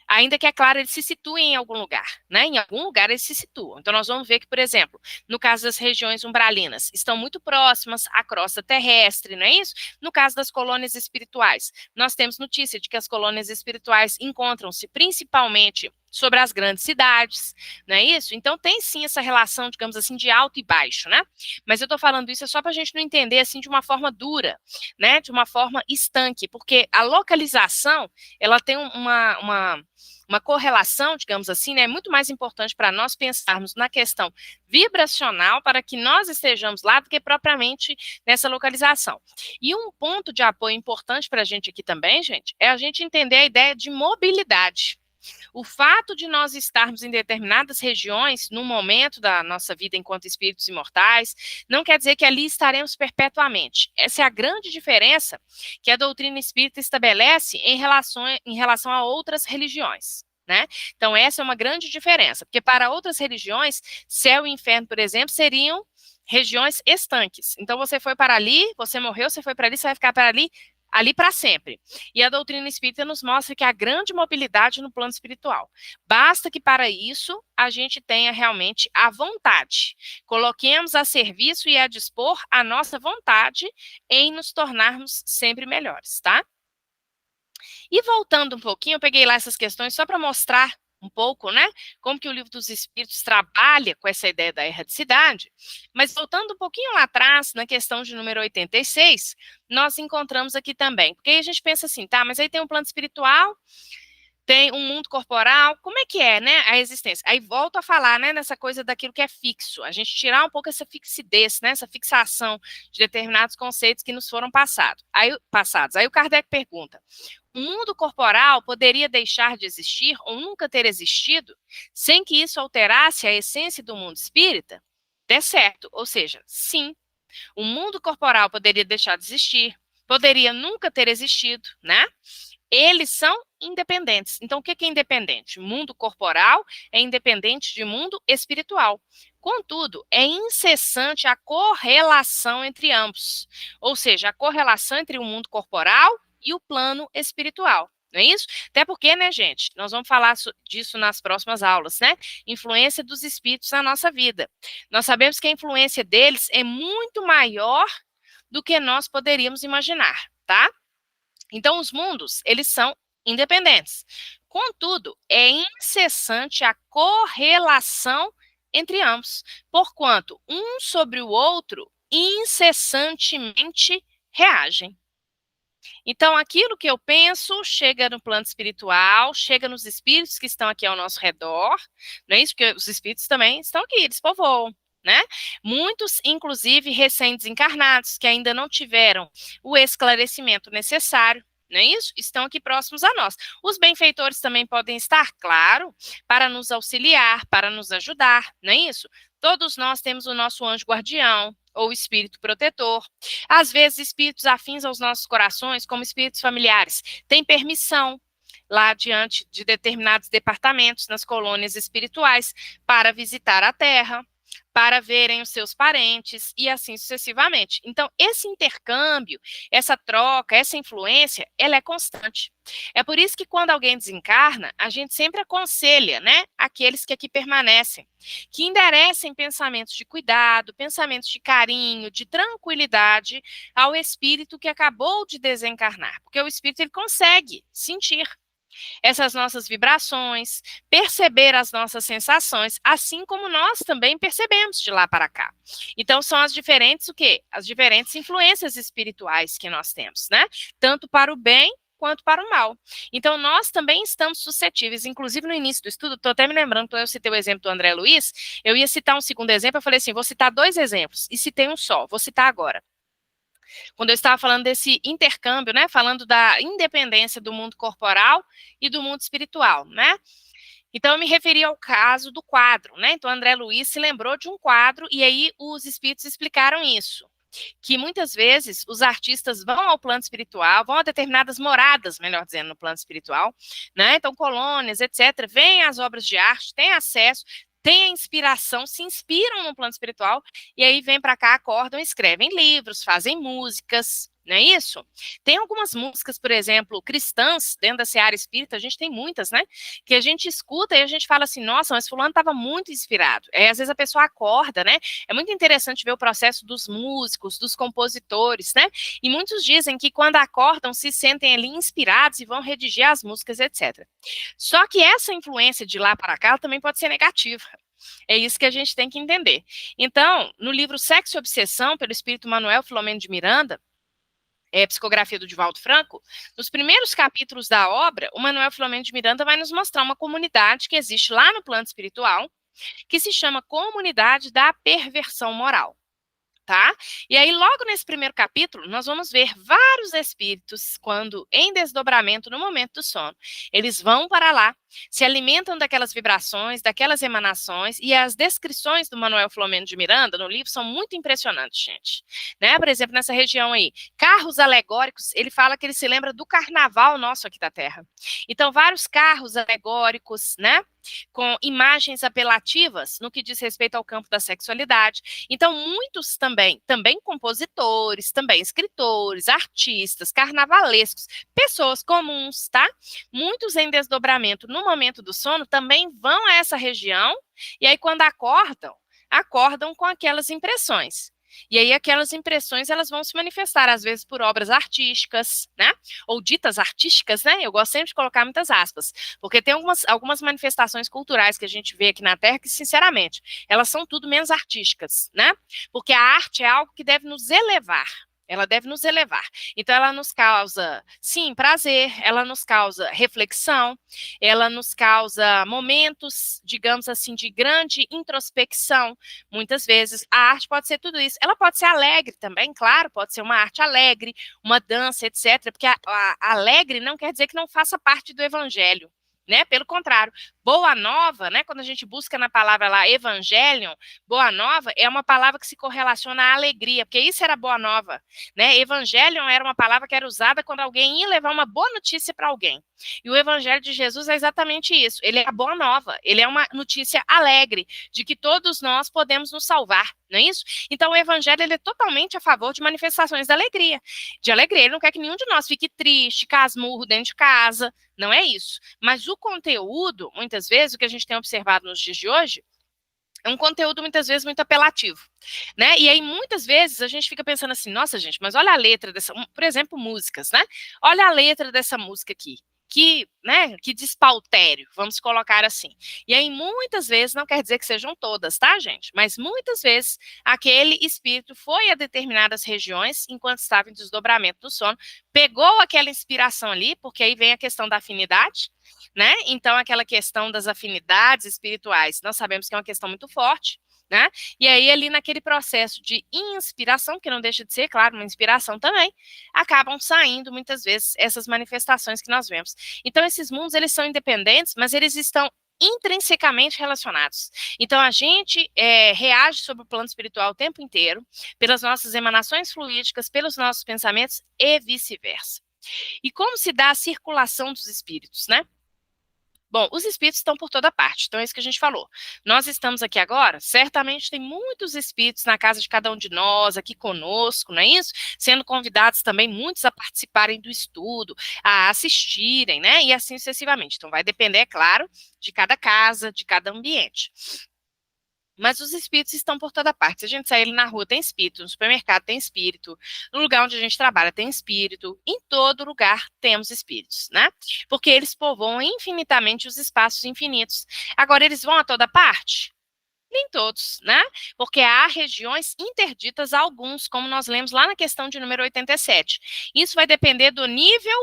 Ainda que, é claro, eles se situem em algum lugar, né? Em algum lugar eles se situam. Então, nós vamos ver que, por exemplo, no caso das regiões umbralinas, estão muito próximas à crosta terrestre, não é isso? No caso das colônias espirituais, nós temos notícia de que as colônias espirituais encontram-se principalmente sobre as grandes cidades, não é isso? Então, tem sim essa relação, digamos assim, de alto e baixo, né? Mas eu tô falando isso só para a gente não entender, assim, de uma forma dura, né? De uma forma estanque, porque a localização, ela tem uma correlação, digamos assim, né, muito mais importante para nós pensarmos na questão vibracional para que nós estejamos lá do que propriamente nessa localização. E um ponto de apoio importante para a gente aqui também, gente, é a gente entender a ideia de mobilidade. O fato de nós estarmos em determinadas regiões, num momento da nossa vida enquanto espíritos imortais, não quer dizer que ali estaremos perpetuamente. Essa é a grande diferença que a doutrina espírita estabelece em relação a outras religiões. Né? Então, essa é uma grande diferença, porque para outras religiões, céu e inferno, por exemplo, seriam regiões estanques. Então, você foi para ali, você morreu, você foi para ali, você vai ficar para ali para sempre. E a doutrina espírita nos mostra que há grande mobilidade no plano espiritual. Basta que para isso a gente tenha realmente a vontade. Coloquemos a serviço e a dispor a nossa vontade em nos tornarmos sempre melhores, tá? E voltando um pouquinho, eu peguei lá essas questões só para mostrar um pouco, né, como que o Livro dos Espíritos trabalha com essa ideia da erraticidade, mas voltando um pouquinho lá atrás, na questão de número 86, nós encontramos aqui também, porque aí a gente pensa assim, tá, mas aí tem um plano espiritual, tem um mundo corporal, como é que é, né, a existência? Aí volto a falar, né, nessa coisa daquilo que é fixo, a gente tirar um pouco essa fixidez, né, essa fixação de determinados conceitos que nos foram passados. Aí o Kardec pergunta, o mundo corporal poderia deixar de existir ou nunca ter existido sem que isso alterasse a essência do mundo espírita? É certo, ou seja, sim, o mundo corporal poderia deixar de existir, poderia nunca ter existido, né? Eles são independentes. Então, o que é independente? Mundo corporal é independente de mundo espiritual. Contudo, é incessante a correlação entre ambos, ou seja, a correlação entre o mundo corporal e o plano espiritual. não é isso? Até porque, né, gente, nós vamos falar disso nas próximas aulas, né? Influência dos espíritos na nossa vida. Nós sabemos que a influência deles é muito maior do que nós poderíamos imaginar, tá? Então, os mundos, eles são independentes. Contudo, é incessante a correlação entre ambos, porquanto um sobre o outro incessantemente reagem. Então, aquilo que eu penso chega no plano espiritual, chega nos espíritos que estão aqui ao nosso redor, não é isso? Porque os espíritos também estão aqui, eles povoam, né? Muitos, inclusive, recém-desencarnados, que ainda não tiveram o esclarecimento necessário, não é isso? Estão aqui próximos a nós. Os benfeitores também podem estar, claro, para nos auxiliar, para nos ajudar, não é isso? Todos nós temos o nosso anjo guardião, ou espírito protetor. Às vezes, espíritos afins aos nossos corações, como espíritos familiares, têm permissão lá diante de determinados departamentos nas colônias espirituais para visitar a Terra, para verem os seus parentes e assim sucessivamente. Então, esse intercâmbio, essa troca, essa influência, ela é constante. É por isso que quando alguém desencarna, a gente sempre aconselha, né, aqueles que aqui permanecem, que enderecem pensamentos de cuidado, pensamentos de carinho, de tranquilidade ao espírito que acabou de desencarnar, porque o espírito ele consegue sentir essas nossas vibrações, perceber as nossas sensações, assim como nós também percebemos de lá para cá. Então, são as diferentes, o quê? As diferentes influências espirituais que nós temos, né? Tanto para o bem quanto para o mal. Então, nós também estamos suscetíveis, inclusive no início do estudo, estou até me lembrando, quando eu citei o exemplo do André Luiz, eu ia citar um segundo exemplo, eu falei assim, vou citar 2 exemplos, e citei um só, vou citar agora. Quando eu estava falando desse intercâmbio, né, falando da independência do mundo corporal e do mundo espiritual, né? Então, eu me referi ao caso do quadro, né? Então, André Luiz se lembrou de um quadro e aí os espíritos explicaram isso, que muitas vezes os artistas vão ao plano espiritual, vão a determinadas moradas, melhor dizendo, no plano espiritual, né? Então, colônias, etc., veem as obras de arte, têm acesso, têm a inspiração, se inspiram no plano espiritual, e aí vêm para cá, acordam, escrevem livros, fazem músicas, não é isso? Tem algumas músicas, por exemplo, cristãs, dentro da seara espírita, a gente tem muitas, né? Que a gente escuta e a gente fala assim, nossa, mas fulano estava muito inspirado. Às vezes a pessoa acorda, né? É muito interessante ver o processo dos músicos, dos compositores, né? E muitos dizem que quando acordam, se sentem ali inspirados e vão redigir as músicas, etc. Só que essa influência de lá para cá, ela também pode ser negativa. É isso que a gente tem que entender. Então, no livro Sexo e Obsessão, pelo espírito Manuel Filomeno de Miranda, psicografia do Divaldo Franco, nos primeiros capítulos da obra, o Manuel Filomeno de Miranda vai nos mostrar uma comunidade que existe lá no plano espiritual, que se chama Comunidade da Perversão Moral. Tá? E aí, logo nesse primeiro capítulo, nós vamos ver vários espíritos, quando em desdobramento no momento do sono, eles vão para lá, se alimentam daquelas vibrações, daquelas emanações, e as descrições do Manuel Filomeno de Miranda no livro são muito impressionantes, gente. Né? Por exemplo, nessa região aí, carros alegóricos, ele fala que ele se lembra do carnaval nosso aqui da Terra. Então, vários carros alegóricos, né? Com imagens apelativas no que diz respeito ao campo da sexualidade. Então, muitos também compositores, também escritores, artistas, carnavalescos, pessoas comuns, tá? Muitos em desdobramento no momento do sono também vão a essa região e aí quando acordam com aquelas impressões. E aí aquelas impressões, elas vão se manifestar, às vezes, por obras artísticas, né? Ou ditas artísticas, né? Eu gosto sempre de colocar muitas aspas, porque tem algumas manifestações culturais que a gente vê aqui na Terra que, sinceramente, elas são tudo menos artísticas, né? Porque a arte é algo que deve nos elevar. Ela deve nos elevar. Então, ela nos causa, sim, prazer, ela nos causa reflexão, ela nos causa momentos, digamos assim, de grande introspecção. Muitas vezes, a arte pode ser tudo isso. Ela pode ser alegre também, claro, pode ser uma arte alegre, uma dança, etc. Porque a alegre não quer dizer que não faça parte do evangelho. né? Pelo contrário, boa nova, né? Quando a gente busca na palavra lá evangelion, boa nova é uma palavra que se correlaciona à alegria, porque isso era boa nova, né? Evangelion era uma palavra que era usada quando alguém ia levar uma boa notícia para alguém. E o evangelho de Jesus é exatamente isso. Ele é a boa nova, ele é uma notícia alegre de que todos nós podemos nos salvar, não é isso? Então o evangelho ele é totalmente a favor de manifestações da alegria. De alegria, ele não quer que nenhum de nós fique triste, casmurro dentro de casa, não é isso. Mas o conteúdo, muitas vezes, o que a gente tem observado nos dias de hoje, é um conteúdo muitas vezes muito apelativo, né? E aí muitas vezes a gente fica pensando assim, nossa gente, mas olha a letra dessa, por exemplo, músicas, né? Olha a letra dessa música aqui. Que, né, que despautério, vamos colocar assim. E aí, muitas vezes, não quer dizer que sejam todas, tá, gente? Mas muitas vezes, aquele espírito foi a determinadas regiões, enquanto estava em desdobramento do sono, pegou aquela inspiração ali, porque aí vem a questão da afinidade, né? Então, aquela questão das afinidades espirituais, nós sabemos que é uma questão muito forte, né? E aí, ali naquele processo de inspiração, que não deixa de ser, claro, uma inspiração também, acabam saindo, muitas vezes, essas manifestações que nós vemos. Então, esses mundos, eles são independentes, mas eles estão intrinsecamente relacionados. Então, a gente reage sobre o plano espiritual o tempo inteiro, pelas nossas emanações fluídicas, pelos nossos pensamentos e vice-versa. E como se dá a circulação dos espíritos, né? Bom, os espíritos estão por toda parte, então é isso que a gente falou. Nós estamos aqui agora, certamente tem muitos espíritos na casa de cada um de nós, aqui conosco, não é isso? Sendo convidados também muitos a participarem do estudo, a assistirem, né? E assim sucessivamente. Então vai depender, é claro, de cada casa, de cada ambiente. Mas os espíritos estão por toda parte. Se a gente sair ali na rua, tem espírito. No supermercado tem espírito. No lugar onde a gente trabalha tem espírito. Em todo lugar temos espíritos, né? Porque eles povoam infinitamente os espaços infinitos. Agora, eles vão a toda parte? Nem todos, né? Porque há regiões interditas a alguns, como nós lemos lá na questão de número 87. Isso vai depender do nível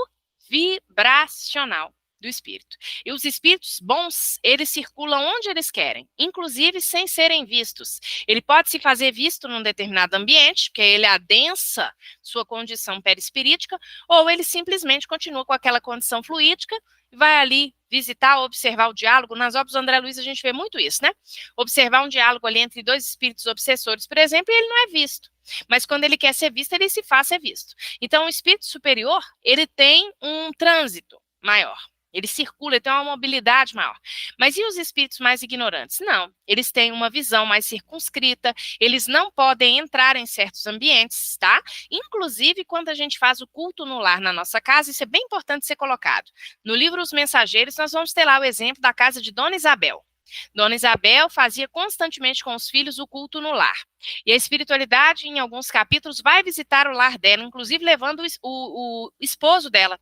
vibracional do espírito. E os espíritos bons, eles circulam onde eles querem, inclusive sem serem vistos. Ele pode se fazer visto num determinado ambiente, porque ele adensa sua condição perispirítica, ou ele simplesmente continua com aquela condição fluídica e vai ali visitar, observar o diálogo. Nas obras do André Luiz a gente vê muito isso, né? Observar um diálogo ali entre dois espíritos obsessores, por exemplo, e ele não é visto. Mas quando ele quer ser visto, ele se faz ser visto. Então, o espírito superior, ele tem um trânsito maior. Ele circula, ele tem uma mobilidade maior. Mas e os espíritos mais ignorantes? Não, eles têm uma visão mais circunscrita, eles não podem entrar em certos ambientes, tá? Inclusive, quando a gente faz o culto no lar na nossa casa, isso é bem importante ser colocado. No livro Os Mensageiros, nós vamos ter lá o exemplo da casa de Dona Isabel. Dona Isabel fazia constantemente com os filhos o culto no lar. E a espiritualidade, em alguns capítulos, vai visitar o lar dela, inclusive levando o esposo dela.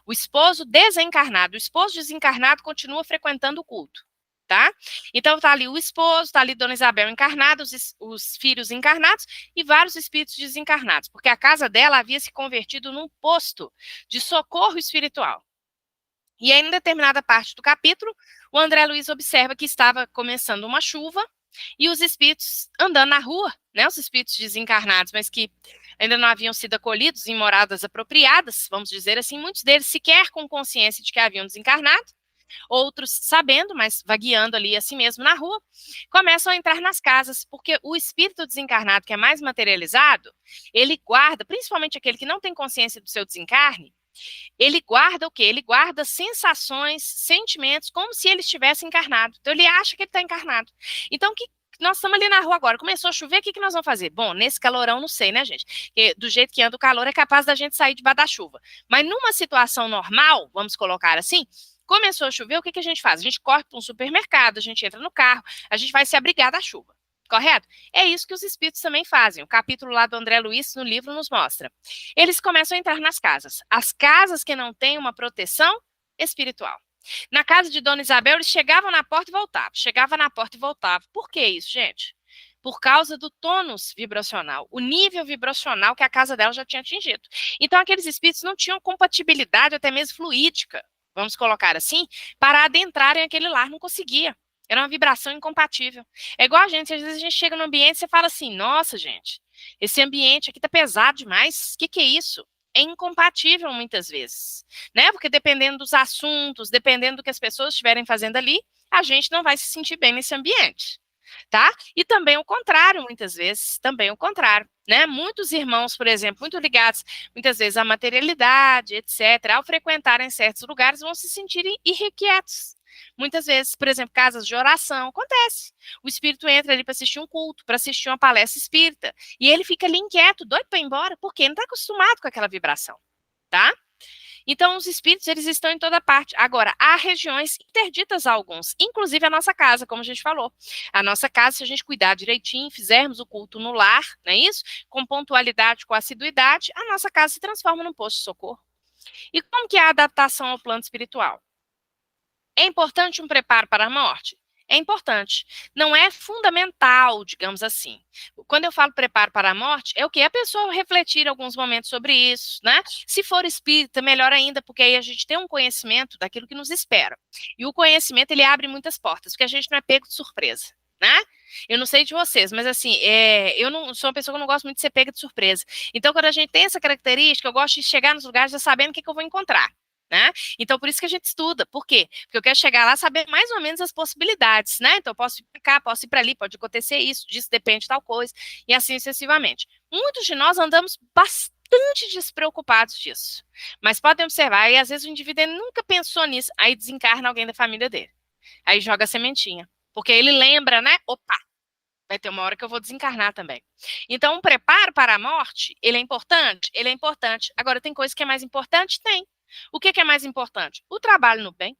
O esposo desencarnado, o esposo desencarnado continua frequentando o culto, tá? Então tá ali o esposo, tá ali Dona Isabel encarnada, os filhos encarnados e vários espíritos desencarnados, porque a casa dela havia se convertido num posto de socorro espiritual. E aí, em determinada parte do capítulo, o André Luiz observa que estava começando uma chuva e os espíritos andando na rua, né? Os espíritos desencarnados, mas que ainda não haviam sido acolhidos em moradas apropriadas, vamos dizer assim, muitos deles sequer com consciência de que haviam desencarnado, outros sabendo, mas vagueando ali assim mesmo na rua, começam a entrar nas casas, porque o espírito desencarnado, que é mais materializado, ele guarda, principalmente aquele que não tem consciência do seu desencarne, ele guarda o quê? Ele guarda sensações, sentimentos, como se ele estivesse encarnado. Então, ele acha que ele está encarnado. Então, que nós estamos ali na rua agora, começou a chover, o que nós vamos fazer? Bom, nesse calorão, não sei, né, gente? Porque do jeito que anda o calor, é capaz da gente sair debaixo da chuva. Mas numa situação normal, vamos colocar assim, começou a chover, o que a gente faz? A gente corre para um supermercado, a gente entra no carro, a gente vai se abrigar da chuva. Correto? É isso que os espíritos também fazem. O capítulo lá do André Luiz no livro nos mostra. Eles começam a entrar nas casas. As casas que não têm uma proteção espiritual. Na casa de Dona Isabel, eles chegavam na porta e voltavam. Chegava na porta e voltavam. Por que isso, gente? Por causa do tônus vibracional, o nível vibracional que a casa dela já tinha atingido. Então, aqueles espíritos não tinham compatibilidade, até mesmo fluídica, vamos colocar assim, para adentrarem aquele lar, não conseguia. Era uma vibração incompatível. É igual a gente, às vezes a gente chega no ambiente e você fala assim, nossa, gente, esse ambiente aqui tá pesado demais, o que é isso? é incompatível muitas vezes, né? Porque dependendo dos assuntos, dependendo do que as pessoas estiverem fazendo ali, a gente não vai se sentir bem nesse ambiente, tá? E também o contrário, muitas vezes, também o contrário, né? Muitos irmãos, por exemplo, muito ligados, muitas vezes, à materialidade, etc., ao frequentarem certos lugares, vão se sentirem irrequietos. Muitas vezes, por exemplo, casas de oração, acontece. O espírito entra ali para assistir um culto, para assistir uma palestra espírita, e ele fica ali inquieto, doido para ir embora, porque ele não está acostumado com aquela vibração, tá? Então, os espíritos, eles estão em toda parte. Agora, há regiões interditas a alguns, inclusive a nossa casa, como a gente falou. A nossa casa, se a gente cuidar direitinho, fizermos o culto no lar, não é isso? Com pontualidade, com assiduidade, a nossa casa se transforma num posto de socorro. E como que é a adaptação ao plano espiritual? É importante um preparo para a morte? É importante. Não é fundamental, digamos assim. Quando eu falo preparo para a morte, é o que? A pessoa refletir alguns momentos sobre isso, né? Se for espírita, melhor ainda, porque aí a gente tem um conhecimento daquilo que nos espera. E o conhecimento, ele abre muitas portas, porque a gente não é pego de surpresa, né? Eu não sei de vocês, mas assim, eu não sou uma pessoa que não gosto muito de ser pega de surpresa. Então, quando a gente tem essa característica, eu gosto de chegar nos lugares já sabendo o que eu vou encontrar. Né? Então, por isso que a gente estuda. Por quê? Porque eu quero chegar lá saber mais ou menos as possibilidades, né? Então, eu posso ir para cá, posso ir para ali, pode acontecer isso, disso depende de tal coisa, e assim sucessivamente. Muitos de nós andamos bastante despreocupados disso. Mas podem observar, e às vezes o indivíduo nunca pensou nisso, aí desencarna alguém da família dele. Aí joga a sementinha. Porque ele lembra, né? Opa, vai ter uma hora que eu vou desencarnar também. Então, um preparo para a morte, ele é importante? Ele é importante. Agora, tem coisa que é mais importante? Tem. O que é mais importante? O trabalho no bem.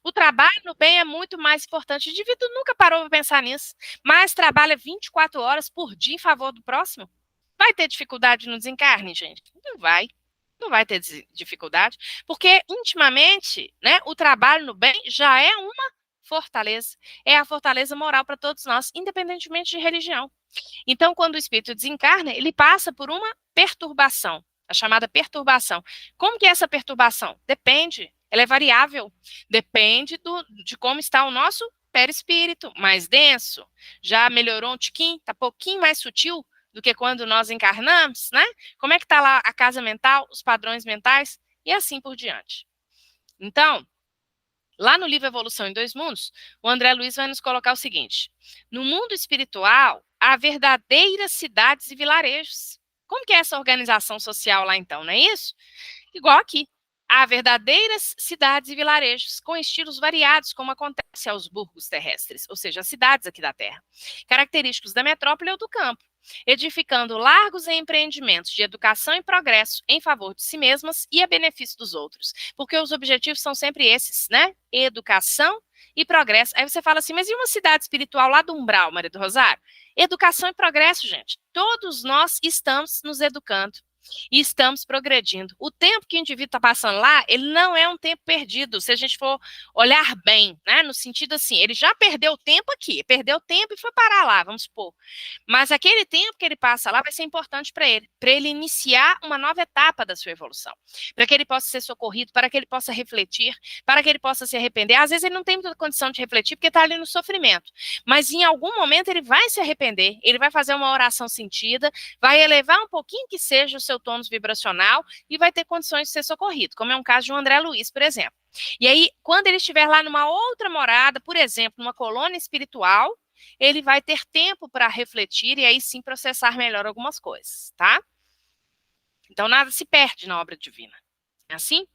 O trabalho no bem é muito mais importante. O indivíduo nunca parou para pensar nisso. Mas trabalha 24 horas por dia em favor do próximo. Vai ter dificuldade no desencarne, gente? Não vai. Não vai ter dificuldade, porque intimamente, né, o trabalho no bem já é uma fortaleza. É a fortaleza moral para todos nós, independentemente de religião. Então, quando o espírito desencarna, ele passa por uma perturbação, a chamada perturbação. Como que é essa perturbação? Depende, ela é variável. Depende de como está o nosso perispírito, mais denso. Já melhorou um tiquinho, está um pouquinho mais sutil do que quando nós encarnamos, né? Como é que está lá a casa mental, os padrões mentais e assim por diante. Então, lá no livro Evolução em Dois Mundos, o André Luiz vai nos colocar o seguinte: no mundo espiritual, há verdadeiras cidades e vilarejos. Como que é essa organização social lá então, não é isso? Igual aqui. Há verdadeiras cidades e vilarejos com estilos variados, como acontece aos burgos terrestres, ou seja, as cidades aqui da Terra, característicos da metrópole ou do campo, edificando largos empreendimentos de educação e progresso em favor de si mesmas e a benefício dos outros, porque os objetivos são sempre esses, né? Educação e progresso. Aí você fala assim, mas e uma cidade espiritual lá do Umbral, Maria do Rosário? Educação e progresso, gente. Todos nós estamos nos educando e estamos progredindo. O tempo que o indivíduo está passando lá, ele não é um tempo perdido, se a gente for olhar bem, né? No sentido assim, ele já perdeu tempo aqui, perdeu tempo e foi parar lá, vamos supor. Mas aquele tempo que ele passa lá vai ser importante para ele iniciar uma nova etapa da sua evolução, para que ele possa ser socorrido, para que ele possa refletir, para que ele possa se arrepender. Às vezes ele não tem muita condição de refletir porque está ali no sofrimento, mas em algum momento ele vai se arrepender, ele vai fazer uma oração sentida, vai elevar um pouquinho que seja o seu tônus vibracional e vai ter condições de ser socorrido, como é um caso de um André Luiz, por exemplo. E aí, quando ele estiver lá numa outra morada, por exemplo, numa colônia espiritual, ele vai ter tempo para refletir e aí sim processar melhor algumas coisas, tá? Então, nada se perde na obra divina. É assim?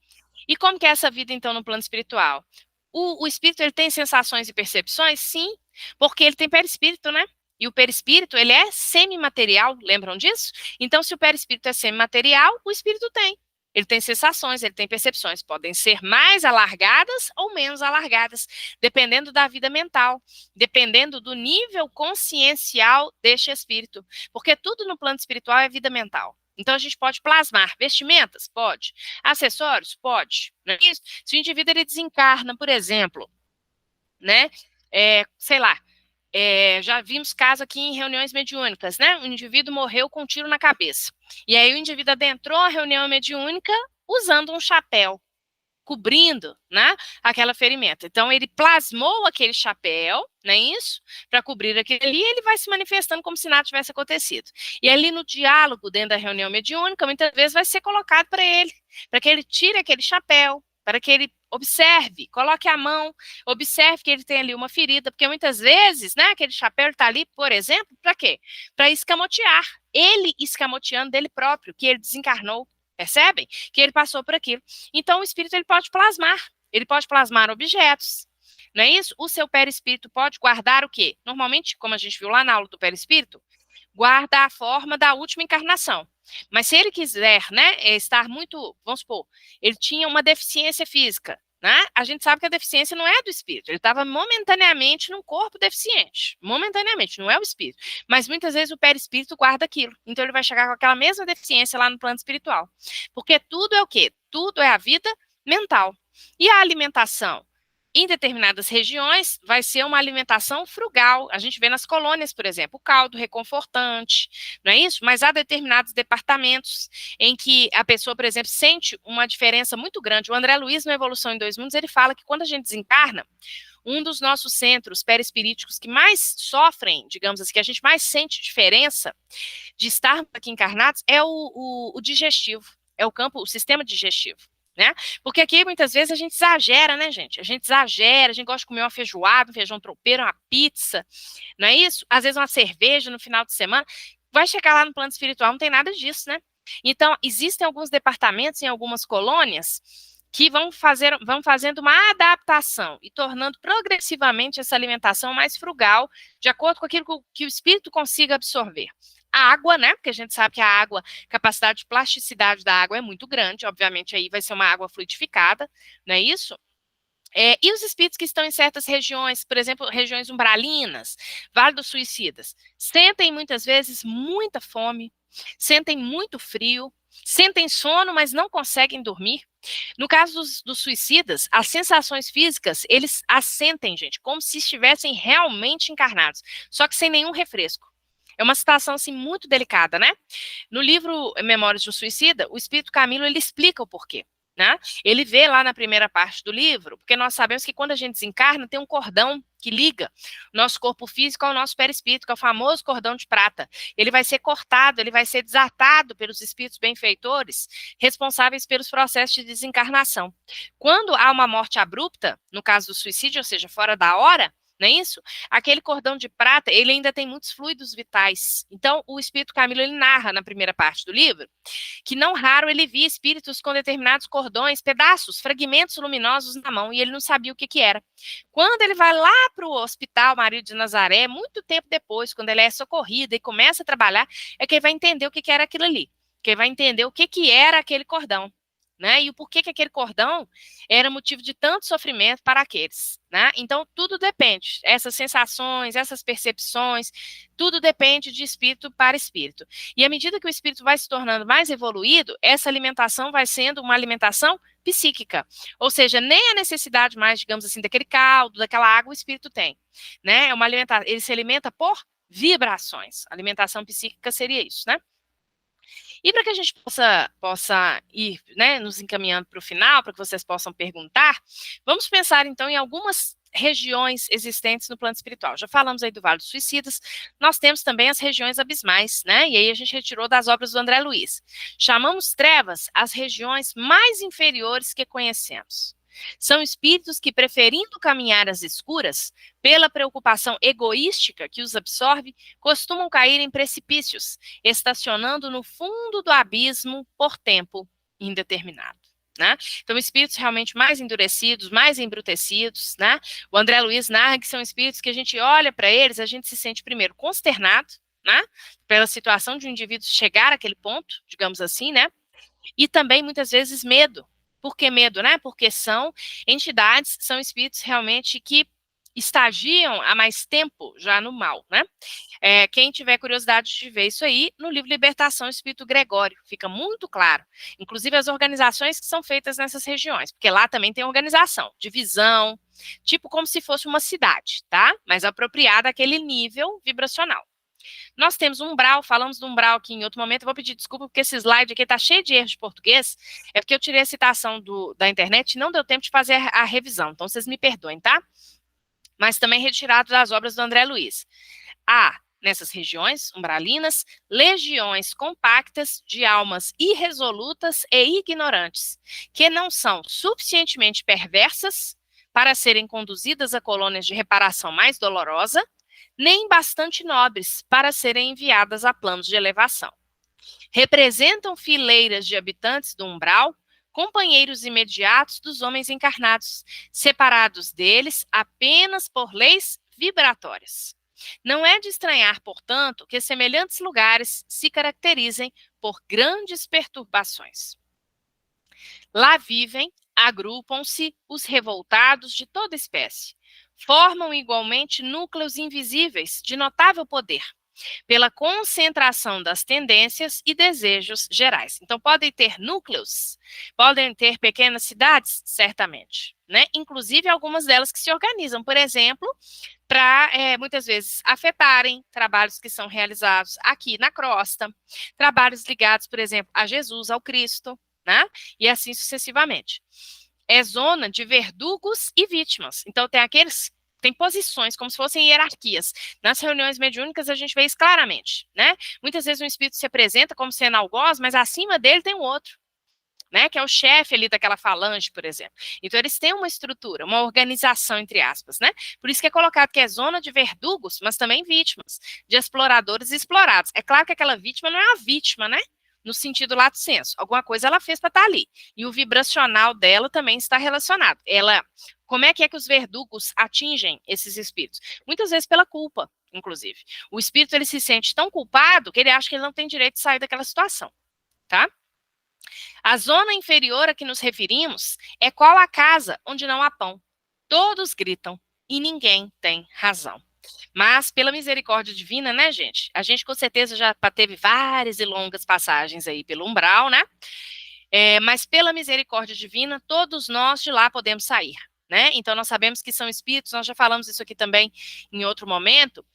E como que é essa vida, então, no plano espiritual? O espírito, ele tem sensações e percepções? Sim, porque ele tem perispírito, né? E o perispírito, ele é semimaterial, lembram disso? Então, se o perispírito é semimaterial, o espírito tem. Ele tem sensações, ele tem percepções, podem ser mais alargadas ou menos alargadas, dependendo da vida mental, dependendo do nível consciencial deste espírito, porque tudo no plano espiritual é vida mental. Então, a gente pode plasmar vestimentas? Pode. Acessórios? Pode. Não é isso? Se o indivíduo ele desencarna, por exemplo, né? Sei lá, já vimos casos aqui em reuniões mediúnicas, né? O indivíduo morreu com um tiro na cabeça. E aí o indivíduo adentrou a reunião mediúnica usando um chapéu. cobrindo, né, aquela ferimenta. Então, ele plasmou aquele chapéu, não é isso? Para cobrir aquilo ali, ele vai se manifestando como se nada tivesse acontecido. E ali no diálogo, dentro da reunião mediúnica, muitas vezes vai ser colocado para que ele tire aquele chapéu, para que ele observe, coloque a mão, observe que ele tem ali uma ferida, porque muitas vezes, né, aquele chapéu está ali, por exemplo, para quê? Para escamotear. Ele escamoteando dele próprio, que ele desencarnou. Percebem? Que ele passou por aquilo. Então, o espírito ele pode plasmar objetos, não é isso? O seu perispírito pode guardar o quê? Normalmente, como a gente viu lá na aula do perispírito, guarda a forma da última encarnação. Mas se ele quiser, né, estar muito, vamos supor, ele tinha uma deficiência física, né? A gente sabe que a deficiência não é do espírito, ele estava momentaneamente num corpo deficiente, momentaneamente, não é o espírito. Mas muitas vezes o perispírito guarda aquilo, então ele vai chegar com aquela mesma deficiência lá no plano espiritual. Porque tudo é o quê? Tudo é a vida mental. E a alimentação? Em determinadas regiões, vai ser uma alimentação frugal. A gente vê nas colônias, por exemplo, o caldo reconfortante, não é isso? Mas há determinados departamentos em que a pessoa, por exemplo, sente uma diferença muito grande. O André Luiz, no Evolução em 2 Mundos, ele fala que quando a gente desencarna, um dos nossos centros perispiríticos que mais sofrem, digamos assim, que a gente mais sente diferença de estarmos aqui encarnados é o digestivo, é o sistema digestivo. Né? Porque aqui muitas vezes a gente exagera, né, gente? A gente exagera, a gente gosta de comer uma feijoada, um feijão tropeiro, uma pizza, não é isso? Às vezes uma cerveja no final de semana. Vai chegar lá no plano espiritual, não tem nada disso, né? Então, existem alguns departamentos em algumas colônias que vão fazendo uma adaptação e tornando progressivamente essa alimentação mais frugal, de acordo com aquilo que o espírito consiga absorver. A água, né? Porque a gente sabe que a água, capacidade de plasticidade da água é muito grande, obviamente aí vai ser uma água fluidificada, não é isso? E os espíritos que estão em certas regiões, por exemplo, regiões umbralinas, Vale dos Suicidas, sentem muitas vezes muita fome, sentem muito frio, sentem sono, mas não conseguem dormir. No caso dos suicidas, as sensações físicas, eles as sentem, gente, como se estivessem realmente encarnados, só que sem nenhum refresco. É uma situação, assim, muito delicada, né? No livro Memórias de um Suicida, o Espírito Camilo, ele explica o porquê, né? Ele vê lá na primeira parte do livro, porque nós sabemos que quando a gente desencarna, tem um cordão que liga o nosso corpo físico ao nosso perispírito, que é o famoso cordão de prata. Ele vai ser cortado, ele vai ser desatado pelos espíritos benfeitores, responsáveis pelos processos de desencarnação. Quando há uma morte abrupta, no caso do suicídio, ou seja, fora da hora, não é isso? Aquele cordão de prata, ele ainda tem muitos fluidos vitais. Então, o Espírito Camilo, ele narra na primeira parte do livro, que não raro ele via espíritos com determinados cordões, pedaços, fragmentos luminosos na mão, e ele não sabia o que era. Quando ele vai lá para o Hospital Maria de Nazaré, muito tempo depois, quando ele é socorrido e começa a trabalhar, é que ele vai entender o que era aquilo ali, que ele vai entender o que era aquele cordão. Né? E o porquê que aquele cordão era motivo de tanto sofrimento para aqueles, né? Então, tudo depende, essas sensações, essas percepções, tudo depende de espírito para espírito. E à medida que o espírito vai se tornando mais evoluído, essa alimentação vai sendo uma alimentação psíquica, ou seja, nem a necessidade mais, digamos assim, daquele caldo, daquela água o espírito tem, né? É uma alimentação, ele se alimenta por vibrações. A alimentação psíquica seria isso, né? E para que a gente possa ir, né, nos encaminhando para o final, para que vocês possam perguntar, vamos pensar então em algumas regiões existentes no plano espiritual. Já falamos aí do Vale dos Suicidas, nós temos também as regiões abismais, né? E aí a gente retirou das obras do André Luiz. Chamamos trevas as regiões mais inferiores que conhecemos. São espíritos que, preferindo caminhar às escuras, pela preocupação egoística que os absorve, costumam cair em precipícios, estacionando no fundo do abismo por tempo indeterminado. Né? Então, espíritos realmente mais endurecidos, mais embrutecidos, né? O André Luiz narra que são espíritos que a gente olha para eles, a gente se sente primeiro consternado, né? Pela situação de um indivíduo chegar àquele ponto, digamos assim, né? E também, muitas vezes, medo. Por que medo, né? Porque são entidades, são espíritos realmente que estagiam há mais tempo já no mal, né? Quem tiver curiosidade de ver isso aí, no livro Libertação, Espírito Gregório, fica muito claro. Inclusive as organizações que são feitas nessas regiões, porque lá também tem organização, divisão, tipo como se fosse uma cidade, tá? Mas apropriada àquele nível vibracional. Nós temos um umbral, falamos do umbral aqui em outro momento, eu vou pedir desculpa porque esse slide aqui está cheio de erros de português, é porque eu tirei a citação da internet e não deu tempo de fazer a revisão, então vocês me perdoem, tá? Mas também retirado das obras do André Luiz. Há, nessas regiões umbralinas, legiões compactas de almas irresolutas e ignorantes, que não são suficientemente perversas para serem conduzidas a colônias de reparação mais dolorosa, nem bastante nobres para serem enviadas a planos de elevação. Representam fileiras de habitantes do umbral, companheiros imediatos dos homens encarnados, separados deles apenas por leis vibratórias. Não é de estranhar, portanto, que semelhantes lugares se caracterizem por grandes perturbações. Lá vivem, agrupam-se os revoltados de toda espécie. Formam igualmente núcleos invisíveis de notável poder, pela concentração das tendências e desejos gerais. Então, podem ter núcleos, podem ter pequenas cidades, certamente, né? Inclusive algumas delas que se organizam, por exemplo, para muitas vezes afetarem trabalhos que são realizados aqui na crosta, trabalhos ligados, por exemplo, a Jesus, ao Cristo, né? E assim sucessivamente. É zona de verdugos e vítimas. Então, tem posições, como se fossem hierarquias. Nas reuniões mediúnicas, a gente vê isso claramente, né? Muitas vezes um espírito se apresenta como sendo algoz, mas acima dele tem um outro, né? Que é o chefe ali daquela falange, por exemplo. Então, eles têm uma estrutura, uma organização, entre aspas, né? Por isso que é colocado que é zona de verdugos, mas também vítimas, de exploradores e explorados. É claro que aquela vítima não é uma vítima, né? No sentido lato sensu. Alguma coisa ela fez para estar ali. E o vibracional dela também está relacionado. Como é que os verdugos atingem esses espíritos? Muitas vezes pela culpa, inclusive. O espírito ele se sente tão culpado que ele acha que ele não tem direito de sair daquela situação, tá? A zona inferior a que nos referimos é qual a casa onde não há pão. Todos gritam e ninguém tem razão. Mas, pela misericórdia divina, né, gente? A gente com certeza já teve várias e longas passagens aí pelo umbral, né? Mas pela misericórdia divina, todos nós de lá podemos sair, né? Então, nós sabemos que são espíritos, nós já falamos isso aqui também em outro momento,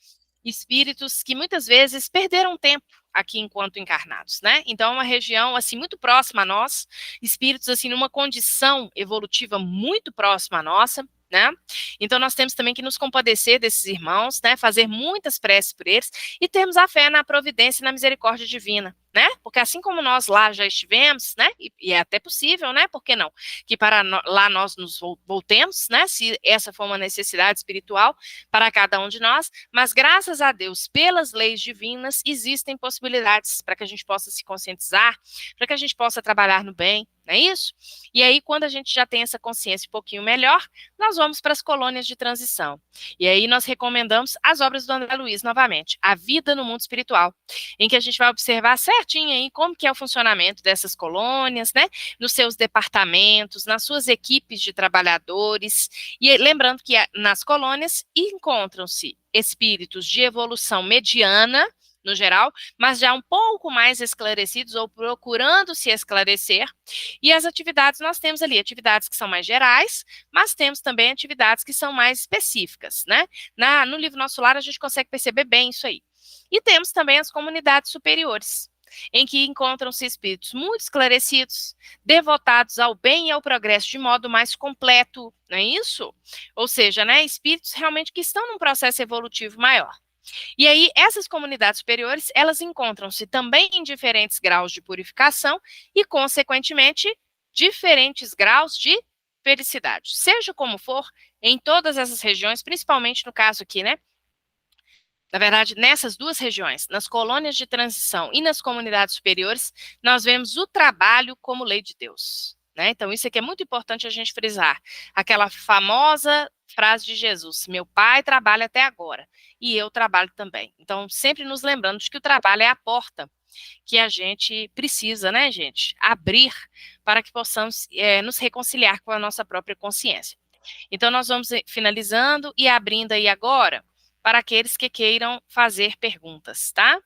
espíritos que muitas vezes perderam tempo aqui enquanto encarnados, né? Então, é uma região, assim, muito próxima a nós, espíritos, assim, numa condição evolutiva muito próxima à nossa, né? Então, nós temos também que nos compadecer desses irmãos, né? Fazer muitas preces por eles e termos a fé na providência e na misericórdia divina, né? Porque assim como nós lá já estivemos, né? E é até possível, né? Por que não? Que lá nós nos voltemos, né? Se essa for uma necessidade espiritual para cada um de nós, mas graças a Deus, pelas leis divinas, existem possibilidades para que a gente possa se conscientizar, para que a gente possa trabalhar no bem, não é isso? E aí, quando a gente já tem essa consciência um pouquinho melhor, nós vamos para as colônias de transição. E aí nós recomendamos as obras do André Luiz novamente, A Vida no Mundo Espiritual, em que a gente vai observar certinho aí como que é o funcionamento dessas colônias, né? Nos seus departamentos, nas suas equipes de trabalhadores. E lembrando que nas colônias encontram-se espíritos de evolução mediana, no geral, mas já um pouco mais esclarecidos ou procurando se esclarecer. E as atividades, nós temos ali atividades que são mais gerais, mas temos também atividades que são mais específicas, né? No livro Nosso Lar, a gente consegue perceber bem isso aí. E temos também as comunidades superiores, em que encontram-se espíritos muito esclarecidos, devotados ao bem e ao progresso de modo mais completo, não é isso? Ou seja, né, espíritos realmente que estão num processo evolutivo maior. E aí, essas comunidades superiores, elas encontram-se também em diferentes graus de purificação e, consequentemente, diferentes graus de felicidade. Seja como for, em todas essas regiões, principalmente no caso aqui, né? Na verdade, nessas duas regiões, nas colônias de transição e nas comunidades superiores, nós vemos o trabalho como lei de Deus, né? Então, isso aqui é muito importante a gente frisar. Aquela famosa frase de Jesus: meu pai trabalha até agora e eu trabalho também. Então, sempre nos lembrando de que o trabalho é a porta que a gente precisa, né, gente, abrir para que possamos nos reconciliar com a nossa própria consciência. Então, nós vamos finalizando e abrindo aí agora para aqueles que queiram fazer perguntas, tá?